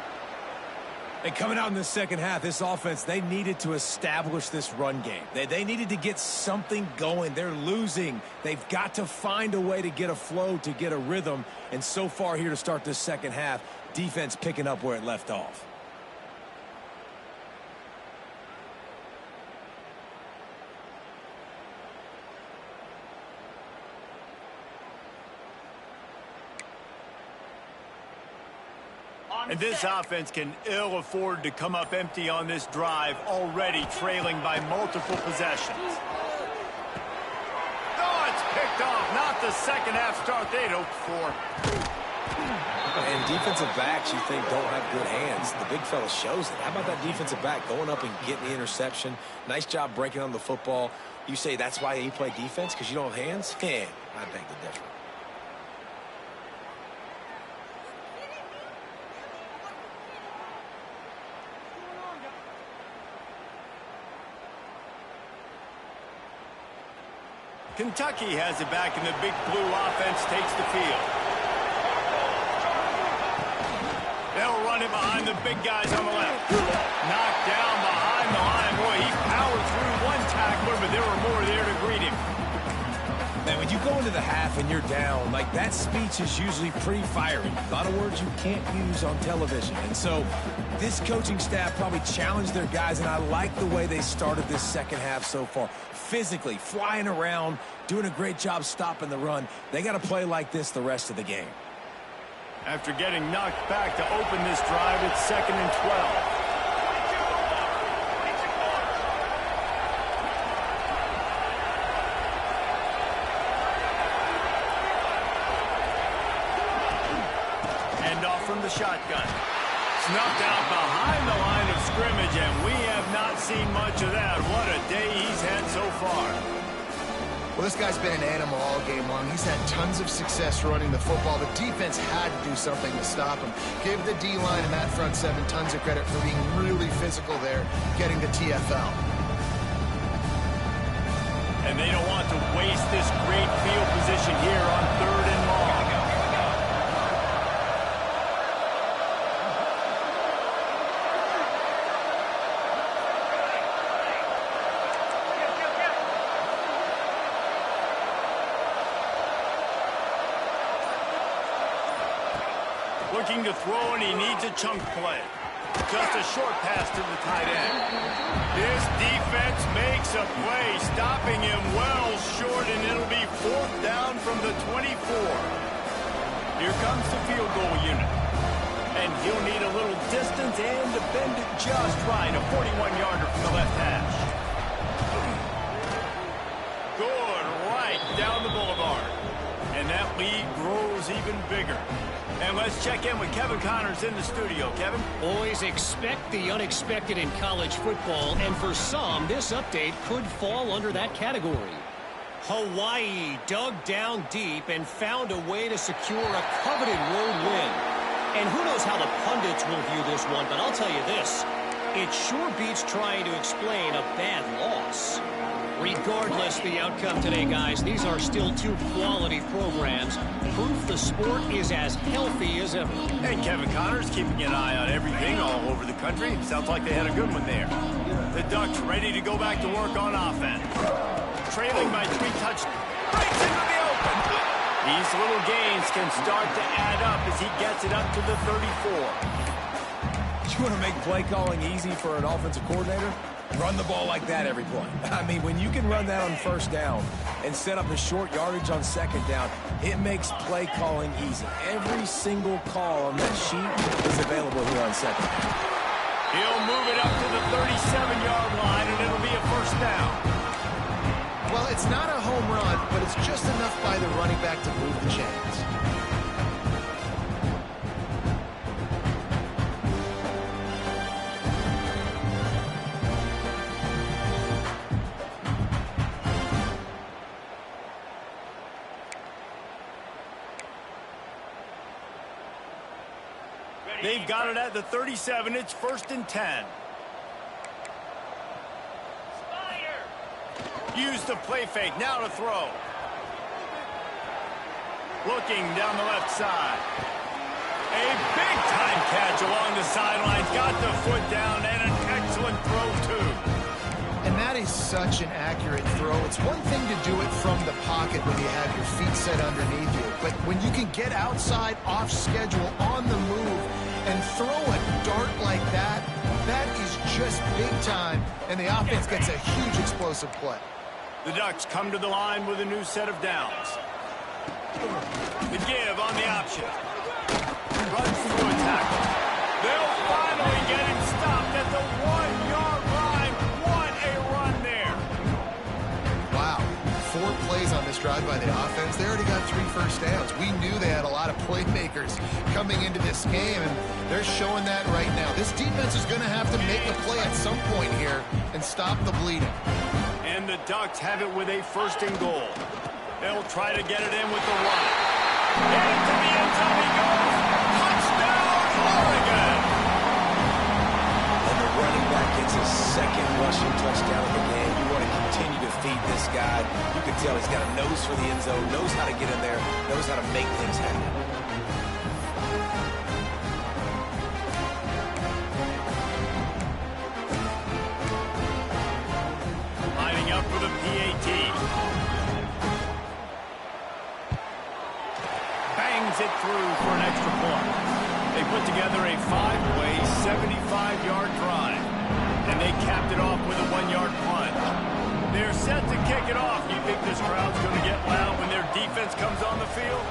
And coming out in the second half, this offense, they needed to establish this run game. They needed to get something going. They're losing. They've got to find a way to get a flow, to get a rhythm. And so far here to start this second half, defense picking up where it left off. And this offense can ill afford to come up empty on this drive, already trailing by multiple possessions. Oh, it's picked off. Not the second half start they'd hoped for. And defensive backs, you think, don't have good hands. The big fella shows it. How about that defensive back going up and getting the interception? Nice job breaking on the football. You say that's why you play defense, because you don't have hands? Yeah, I beg the difference. Kentucky has it back, and the big blue offense takes the field. They'll run it behind the big guys on the left. Knocked down behind the line. Boy, he powered through one tackler, but there were more there to greet him. Man, when you go into the half and you're down, like, that speech is usually pretty fiery. A lot of words you can't use on television. And so this coaching staff probably challenged their guys, and I like the way they started this second half so far. Physically, flying around, doing a great job stopping the run. They got to play like this the rest of the game. After getting knocked back to open this drive, it's 2nd and 12. Hand off from the shotgun. Snuffed out behind the line of scrimmage, and we have not seen much of that. What a day he's had so far. Well, this guy's been an animal all game long. He's had tons of success running the football. The defense had to do something to stop him. Give the D-line and that front seven tons of credit for being really physical there, getting the TFL. And they don't want to waste this great field position here on 3rd and long. Looking to throw, and he needs a chunk play. Just a short pass to the tight end. This defense makes a play, stopping him well short, and it'll be 4th down from the 24. Here comes the field goal unit. And he'll need a little distance and to bend it just right. A 41-yarder from the left hash. Good, right down the boulevard. And that lead grows even bigger. And let's check in with Kevin Connors in the studio. Kevin? Always expect the unexpected in college football, and for some, this update could fall under that category. Hawaii dug down deep and found a way to secure a coveted road win. And who knows how the pundits will view this one, but I'll tell you this. It sure beats trying to explain a bad loss. Regardless the outcome today, guys, these are still two quality programs. Proof the sport is as healthy as ever. And Kevin Connors keeping an eye on everything all over the country. Sounds like they had a good one there. The Ducks ready to go back to work on offense. Trailing by 3 touchdowns. Breaks into the open. These little gains can start to add up as he gets it up to the 34. You want to make play calling easy for an offensive coordinator? Run the ball like that every play. I mean, when you can run that on first down and set up a short yardage on second down, it makes play calling easy. Every single call on that sheet is available here on second down. He'll move it up to the 37-yard line, and it'll be a first down. Well, it's not a home run, but it's just enough by the running back to move the chains. They've got it at the 37. It's 1st and 10. Use the play fake. Now to throw. Looking down the left side. A big-time catch along the sidelines. Got the foot down, and an excellent throw, too. And that is such an accurate throw. It's one thing to do it from the pocket when you have your feet set underneath you. But when you can get outside, off schedule, on the move, and throw a dart like that, that is just big time, and the offense gets a huge explosive play. The Ducks come to the line with a new set of downs. The give on the option. Runs through a tackle. They'll finally get him stopped at the 1-yard line. What a run there. Wow. 4 plays on this drive by the offense. They already got 3 first downs. We knew they had a lot of playmakers coming into this game, and they're showing that right now. This defense is going to have to make a play at some point here and stop the bleeding. And the Ducks have it with a 1st and goal. They'll try to get it in with the run. Into the end zone he goes. Touchdown, Oregon! And the running back gets his 2nd rushing touchdown of the game. You want to continue to feed this guy. You can tell he's got a nose for the end zone, knows how to get in there, knows how to make things happen. Lining up for the PAT. Bangs it through for an extra point. They put together a 5-way, 75-yard drive. And they capped it off with a 1-yard punt. They're set to kick it off. You think this crowd's going to get loud when their defense comes on the field?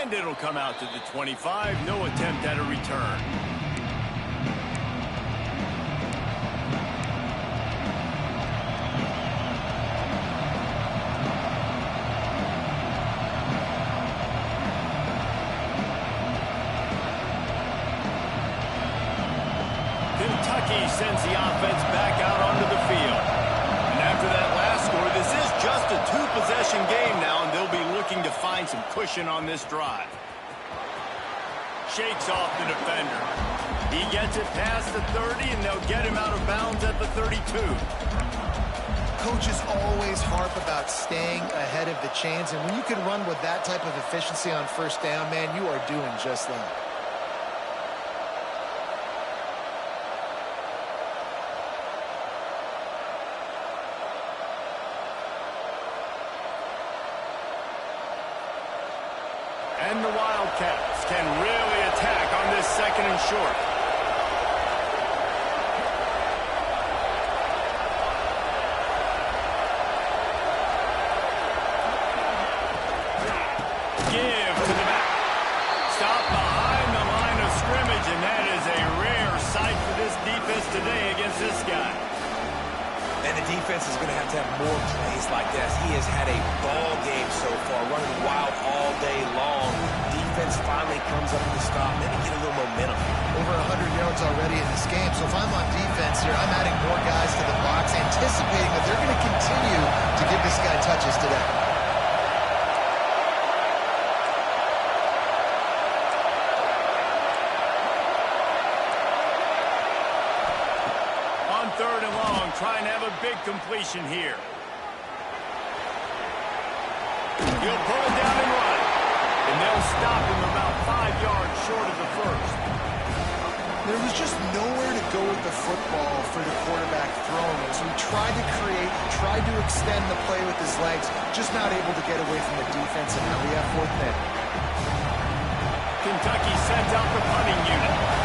And it'll come out to the 25. No attempt at a return. Kentucky sends the offense back out onto the field. And after that last score, this is just a 2-possession game now, and they'll be looking to find some cushion on this drive. Shakes off the defender. He gets it past the 30, and they'll get him out of bounds at the 32. Coaches always harp about staying ahead of the chains, and when you can run with that type of efficiency on first down, man, you are doing just that. And the Wildcats can really attack on this 2nd and short. Give to the back. Stop behind the line of scrimmage, and that is a rare sight for this defense today against this guy. And the defense is going to have more plays like this. He has had a ball game so far, running wild all day long. Defense finally comes up with a stop, maybe get a little momentum. Over 100 yards already in this game, so if I'm on defense here, I'm adding more guys to the box, anticipating that they're going to continue to give this guy touches today. On 3rd and long, trying to have a big completion here. He'll pull it down and run. And they'll stop him about 5 yards short of the 1st. There was just nowhere to go with the football for the quarterback throwing it. So he tried to create, he tried to extend the play with his legs, just not able to get away from the defense, and now we have 4th down. Kentucky sends out the punting unit.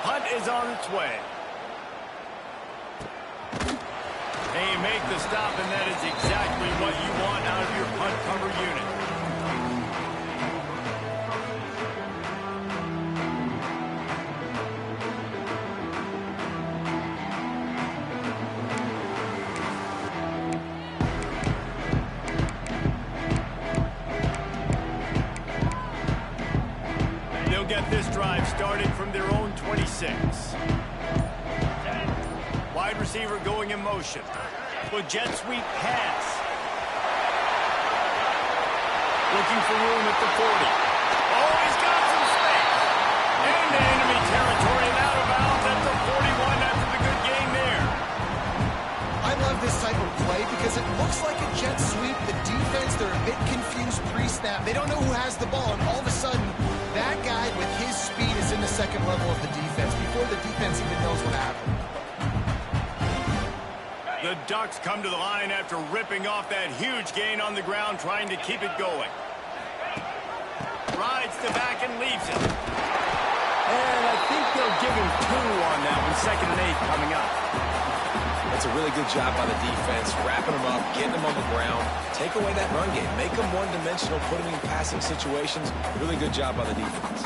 punt is on its way. Hey, make the stop, and that is exactly what you want out of your punt cover unit. They'll get this drive started from their own 26. Wide receiver going in motion. A jet sweep pass. Looking for room at the 40. Oh, he's got some space. Into enemy territory and out of bounds at the 41 after the good gain there. I love this type of play because it looks like a jet sweep. The defense, they're a bit confused pre-snap. They don't know who has the ball, and all of a sudden, that guy with his speed is in the second level of the defense before the defense even knows what happened. The Ducks come to the line after ripping off that huge gain on the ground, trying to keep it going. Rides to back and leaves it. And I think they'll give him 2 on that one. 2nd and 8 coming up. That's a really good job by the defense, wrapping them up, getting them on the ground. Take away that run game. Make them one-dimensional, put them in passing situations. Really good job by the defense.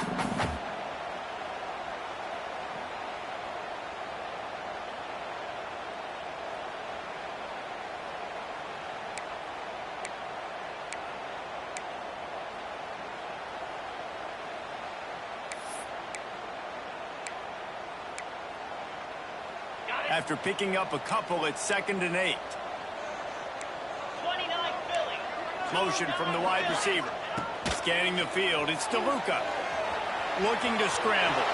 After picking up a couple, it's 2nd and 8. 29 Philly. Motion from the wide receiver. Scanning the field, it's DeLuca. Looking to scramble.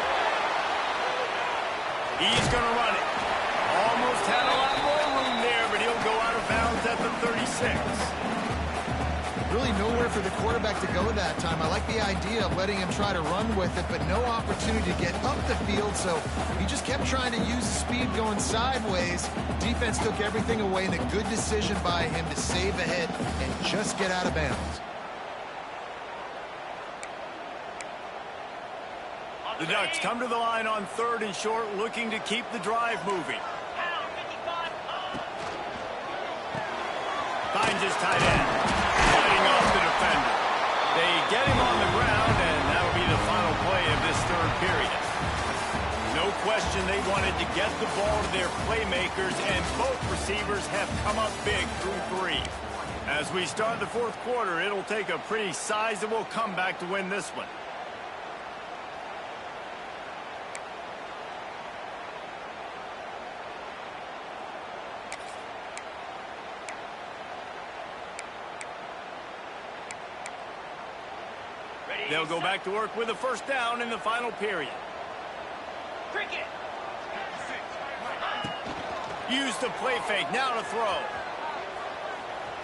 He's going to run it. Almost had a lot more room there, but he'll go out of bounds at the 36. Really nowhere for the quarterback to go that time. I like the idea of letting him try to run with it, but no opportunity to get up the field, so he just kept trying to use speed going sideways. Defense took everything away, and a good decision by him to save a hit and just get out of bounds. The Ducks come to the line on 3rd and short, looking to keep the drive moving. Finds his tight end. Fighting off the defender. They get him on the ground, and that'll be the final play of this 3rd period. No question they wanted to get the ball to their playmakers, and both receivers have come up big through 3. As we start the 4th quarter, it'll take a pretty sizable comeback to win this one. They'll go back to work with a 1st down in the final period. Cricket. Use the play fake, now to throw.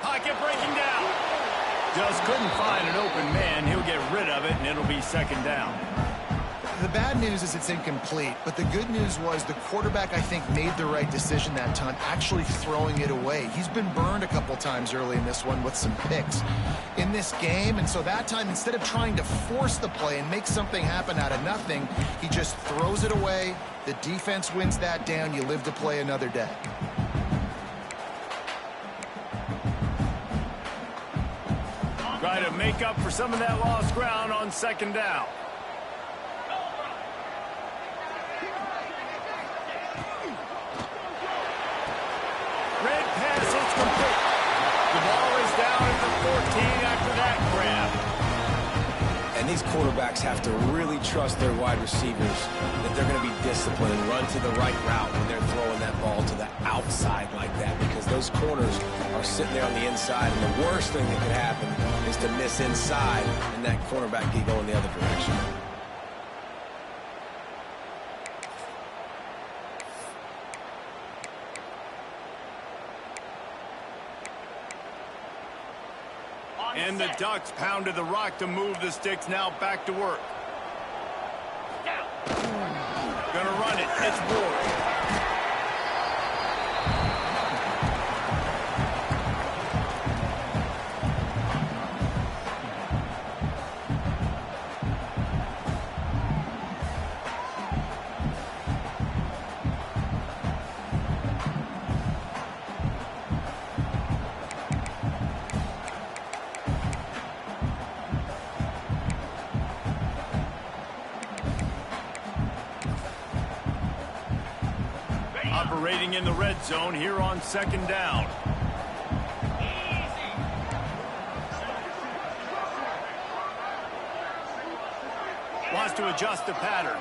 Pocket breaking down. Just couldn't find an open man. He'll get rid of it, and it'll be 2nd down. The bad news is it's incomplete, but the good news was the quarterback, I think, made the right decision that time, actually throwing it away. He's been burned a couple times early in this one with some picks in this game, and so that time, instead of trying to force the play and make something happen out of nothing, he just throws it away. The defense wins that down. You live to play another day. Try to make up for some of that lost ground on 2nd down. Red pass, it's complete. The ball is down at the 14 after that grab. And these quarterbacks have to really trust their wide receivers that they're going to be disciplined and run to the right route when they're throwing that ball to the outside like that, because those corners are sitting there on the inside, and the worst thing that could happen is to miss inside and that cornerback can go in the other direction. And the Ducks pounded the rock to move the sticks, now back to work. Gonna run it. It's Ward. Operating in the red zone here on 2nd down. Wants to adjust the pattern.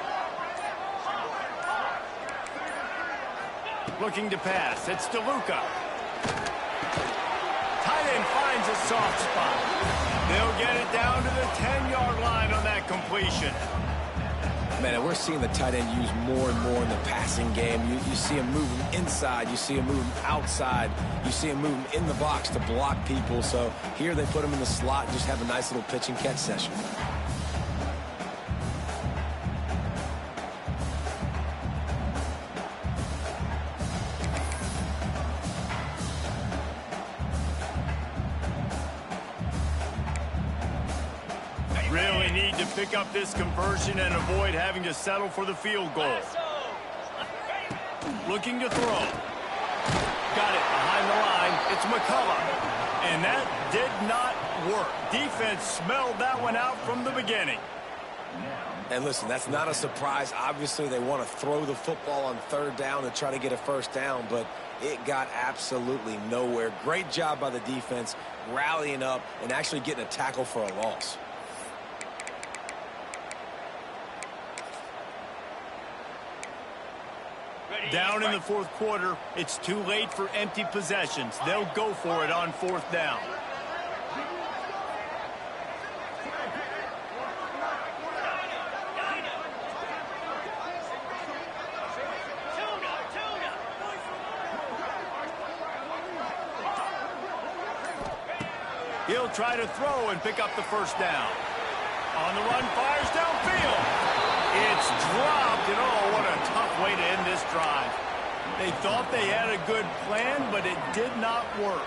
Looking to pass. It's DeLuca. Tight end finds a soft spot. They'll get it down to the 10-yard line on that completion. Man, and we're seeing the tight end used more and more in the passing game. You see him moving inside. You see him moving outside. You see him moving in the box to block people. So here they put him in the slot and just have a nice little pitch and catch session. Really need to pick up this conversion and avoid having to settle for the field goal. Looking to throw. Got it behind the line. It's McCullough. And that did not work. Defense smelled that one out from the beginning. And listen, that's not a surprise. Obviously, they want to throw the football on 3rd down to try to get a 1st down, but it got absolutely nowhere. Great job by the defense, rallying up and actually getting a tackle for a loss. Down in the 4th quarter, it's too late for empty possessions. They'll go for it on 4th down. He'll try to throw and pick up the 1st down. On the run, fires downfield. It's dropped, and oh, what a tough way to end this drive. They thought they had a good plan, but it did not work.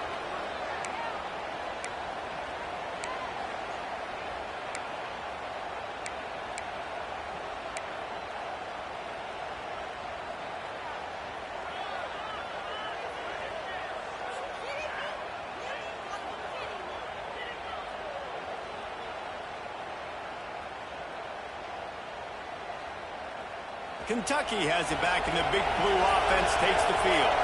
Kentucky has it back, and the big blue offense takes the field.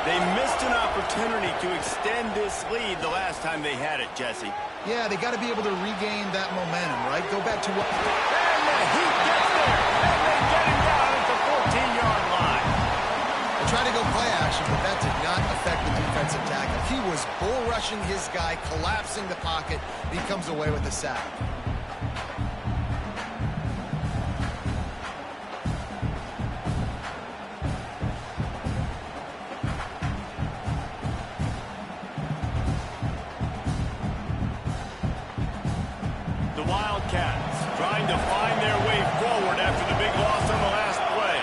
They missed an opportunity to extend this lead the last time they had it, Jesse. Yeah, they got to be able to regain that momentum, right? Go back to what... And the Heat gets there, and they get him down at the 14-yard line. They tried to go play action, but that did not affect the defensive tackle. He was bull rushing his guy, collapsing the pocket. He comes away with a sack. The Wildcats trying to find their way forward after the big loss on the last play.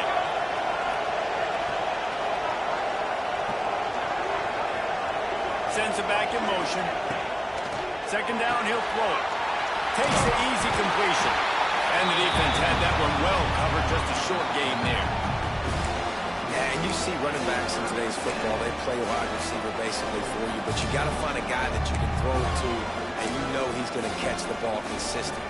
Sends it back in motion. 2nd down, he'll throw it. Takes the easy completion. And the defense had that one well covered, just a short game there. Yeah, and you see running backs in today's football, they play wide receiver basically for you, but you got to find a guy that you can throw it to, and you know he's going to catch the ball consistently.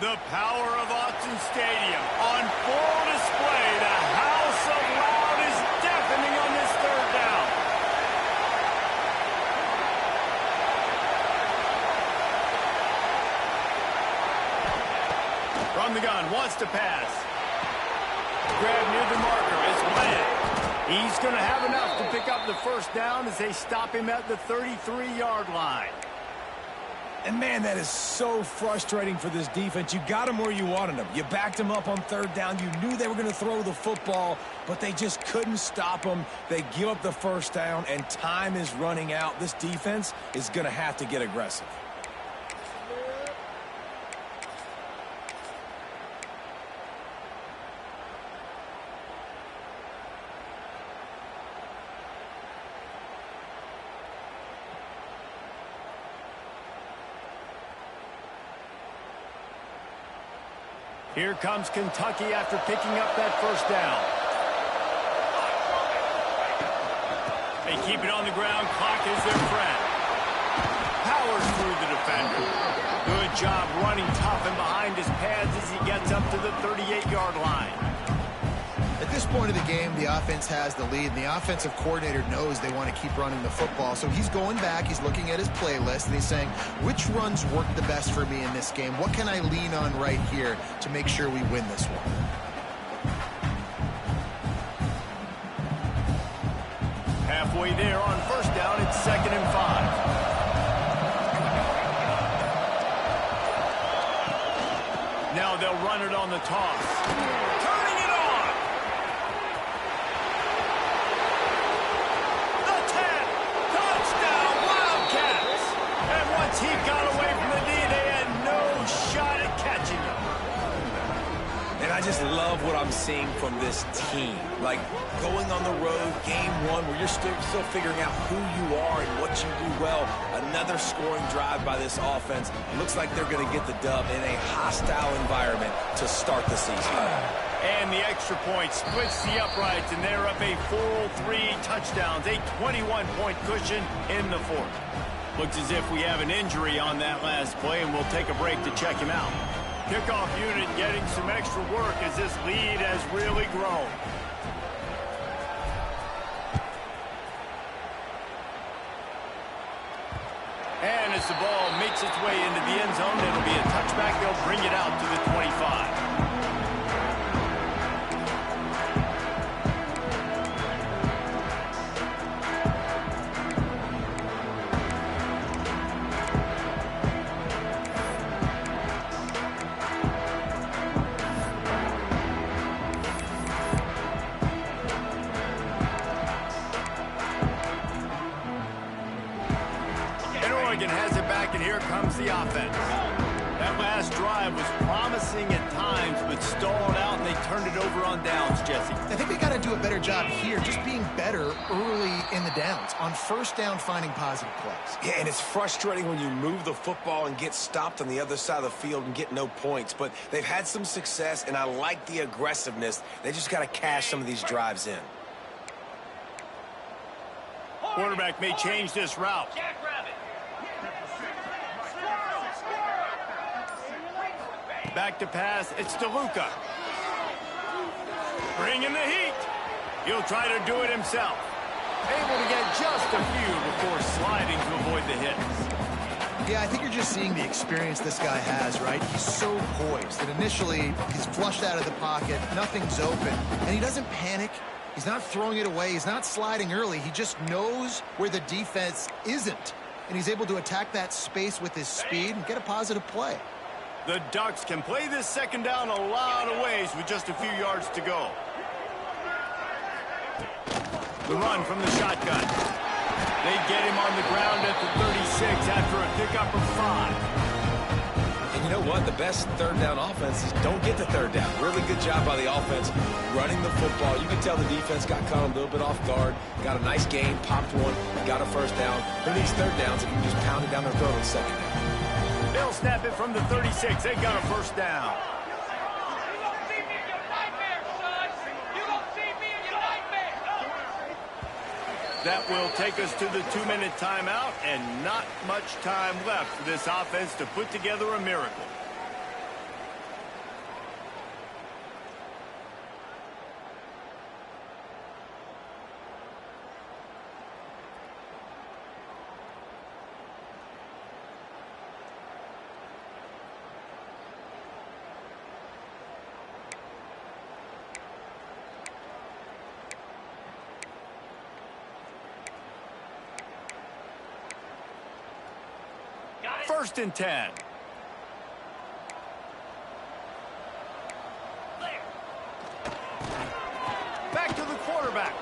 The power of Autzen Stadium on full display. The house of loud is deafening on this 3rd down. From the gun, wants to pass. Grab near the marker is Lamb. He's going to have enough to pick up the 1st down as they stop him at the 33-yard line. And, man, that is so frustrating for this defense. You got them where you wanted them. You backed them up on 3rd down. You knew they were going to throw the football, but they just couldn't stop them. They give up the 1st down, and time is running out. This defense is going to have to get aggressive. Here comes Kentucky after picking up that 1st down. They keep it on the ground. Clock is their friend. Powers through the defender. Good job running tough and behind his pads as he gets up to the 38-yard line. At this point of the game, the offense has the lead, and the offensive coordinator knows they want to keep running the football. So he's going back, he's looking at his playlist, and he's saying, which runs work the best for me in this game? What can I lean on right here to make sure we win this one? Halfway there on first down, it's 2nd and 5. Now they'll run it on the toss. Turning it on. The 10. Touchdown, Wildcats. And once he got away from the D, they had no shot at catching him. And I just love what I'm seeing from this team. Like, going on the road, game one, where you're still figuring out who you are and what you do well. Another scoring drive by this offense. Looks like they're going to get the dub in a hostile environment to start the season. And the extra point splits the uprights, and they're up a full 3 touchdowns, a 21-point cushion in the fourth. Looks as if we have an injury on that last play, and we'll take a break to check him out. Kickoff unit getting some extra work as this lead has really grown. And as the ball makes its way into the end zone, it'll be a touchback. They'll bring it out to the 25. Has it back, and here comes the offense. That last drive was promising at times, but stalled out, and they turned it over on downs, Jesse. I think they got to do a better job here, just being better early in the downs, on first down finding positive plays. Yeah, and it's frustrating when you move the football and get stopped on the other side of the field and get no points, but they've had some success, and I like the aggressiveness. They just got to cash some of these drives in. Quarterback may change this route. Back to pass, it's DeLuca. Bringing the heat. He'll try to do it himself. Able to get just a few before sliding to avoid the hits. Yeah, I think you're just seeing the experience this guy has, right? He's so poised. And initially, he's flushed out of the pocket. Nothing's open. And he doesn't panic. He's not throwing it away. He's not sliding early. He just knows where the defense isn't. And he's able to attack that space with his speed and get a positive play. The Ducks can play this second down a lot of ways with just a few yards to go. The run from the shotgun. They get him on the ground at the 36 after a pickup of 5. And you know what? The best third down offense is don't get the third down. Really good job by the offense running the football. You can tell the defense got caught a little bit off guard. Got a nice gain, popped one, got a first down. Who needs third downs if you can just pound it down their throat on second down? They'll snap it from the 36. They got a first down. That will take us to the 2-minute timeout, and not much time left for this offense to put together a miracle. First and 10. Back to the quarterback.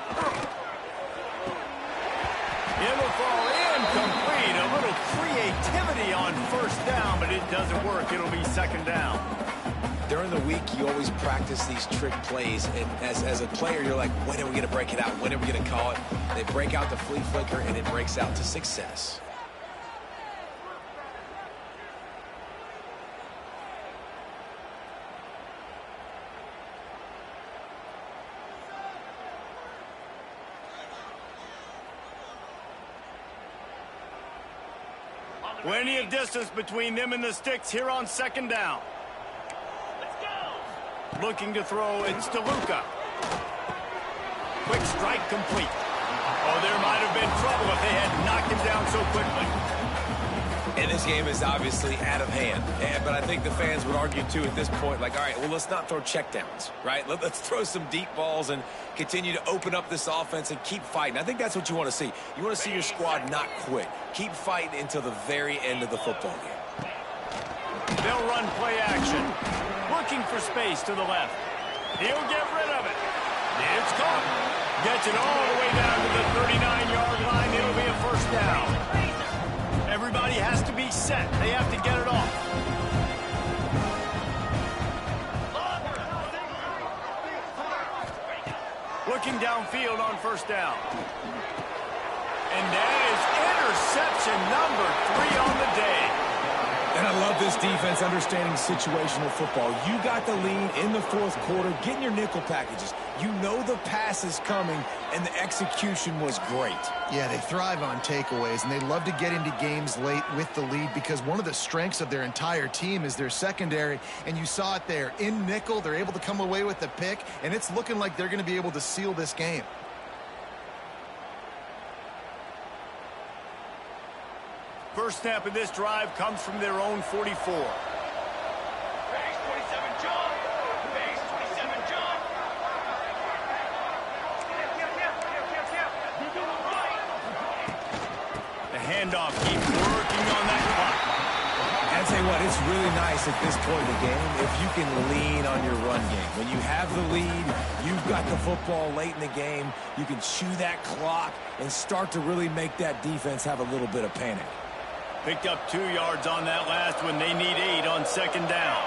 It'll fall incomplete. A little creativity on first down, but it doesn't work. It'll be second down. During the week, you always practice these trick plays, and as a player, you're like, when are we going to break it out? When are we going to call it? They break out the flea flicker, and it breaks out to success. Plenty of distance between them and the sticks here on second down. Let's go. Looking to throw, it's DeLuca. Quick strike complete. Oh, there might have been trouble if they had knocked him down so quickly. And this game is obviously out of hand. But I think the fans would argue, too, at this point, like, all right, well, let's not throw checkdowns, right? Let's throw some deep balls and continue to open up this offense and keep fighting. I think that's what you want to see. You want to see your squad not quit. Keep fighting until the very end of the football game. They'll run play action. Looking for space to the left. He'll get rid of it. It's caught. Gets it all the way down to the 39-yard line. It'll be a first down. Everybody has to be set. They have to get it off. Looking downfield on first down. And that is interception number 3 on the day. And I love this defense understanding situational football. You got the lead in the fourth quarter, getting your nickel packages. You know the pass is coming, and the execution was great. Yeah, they thrive on takeaways, and they love to get into games late with the lead because one of the strengths of their entire team is their secondary, and you saw it there. In nickel, they're able to come away with the pick, and it's looking like they're going to be able to seal this game. First snap of this drive comes from their own 44. Base 27, John. Base 27, John. The handoff keeps working on that clock. I'll tell you what, it's really nice at this point in the game if you can lean on your run game. When you have the lead, you've got the football late in the game, you can chew that clock and start to really make that defense have a little bit of panic. Picked up 2 yards on that last one. They need 8 on second down.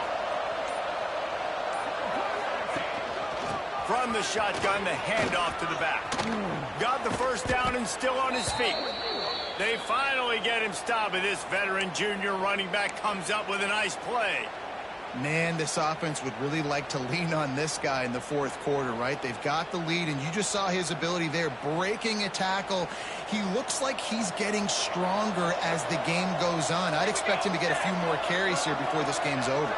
From the shotgun, the handoff to the back. Got the first down and still on his feet. They finally get him stopped, and this veteran junior running back comes up with a nice play. Man, this offense would really like to lean on this guy in the fourth quarter, right? They've got the lead, and you just saw his ability there, breaking a tackle. He looks like he's getting stronger as the game goes on. I'd expect him to get a few more carries here before this game's over.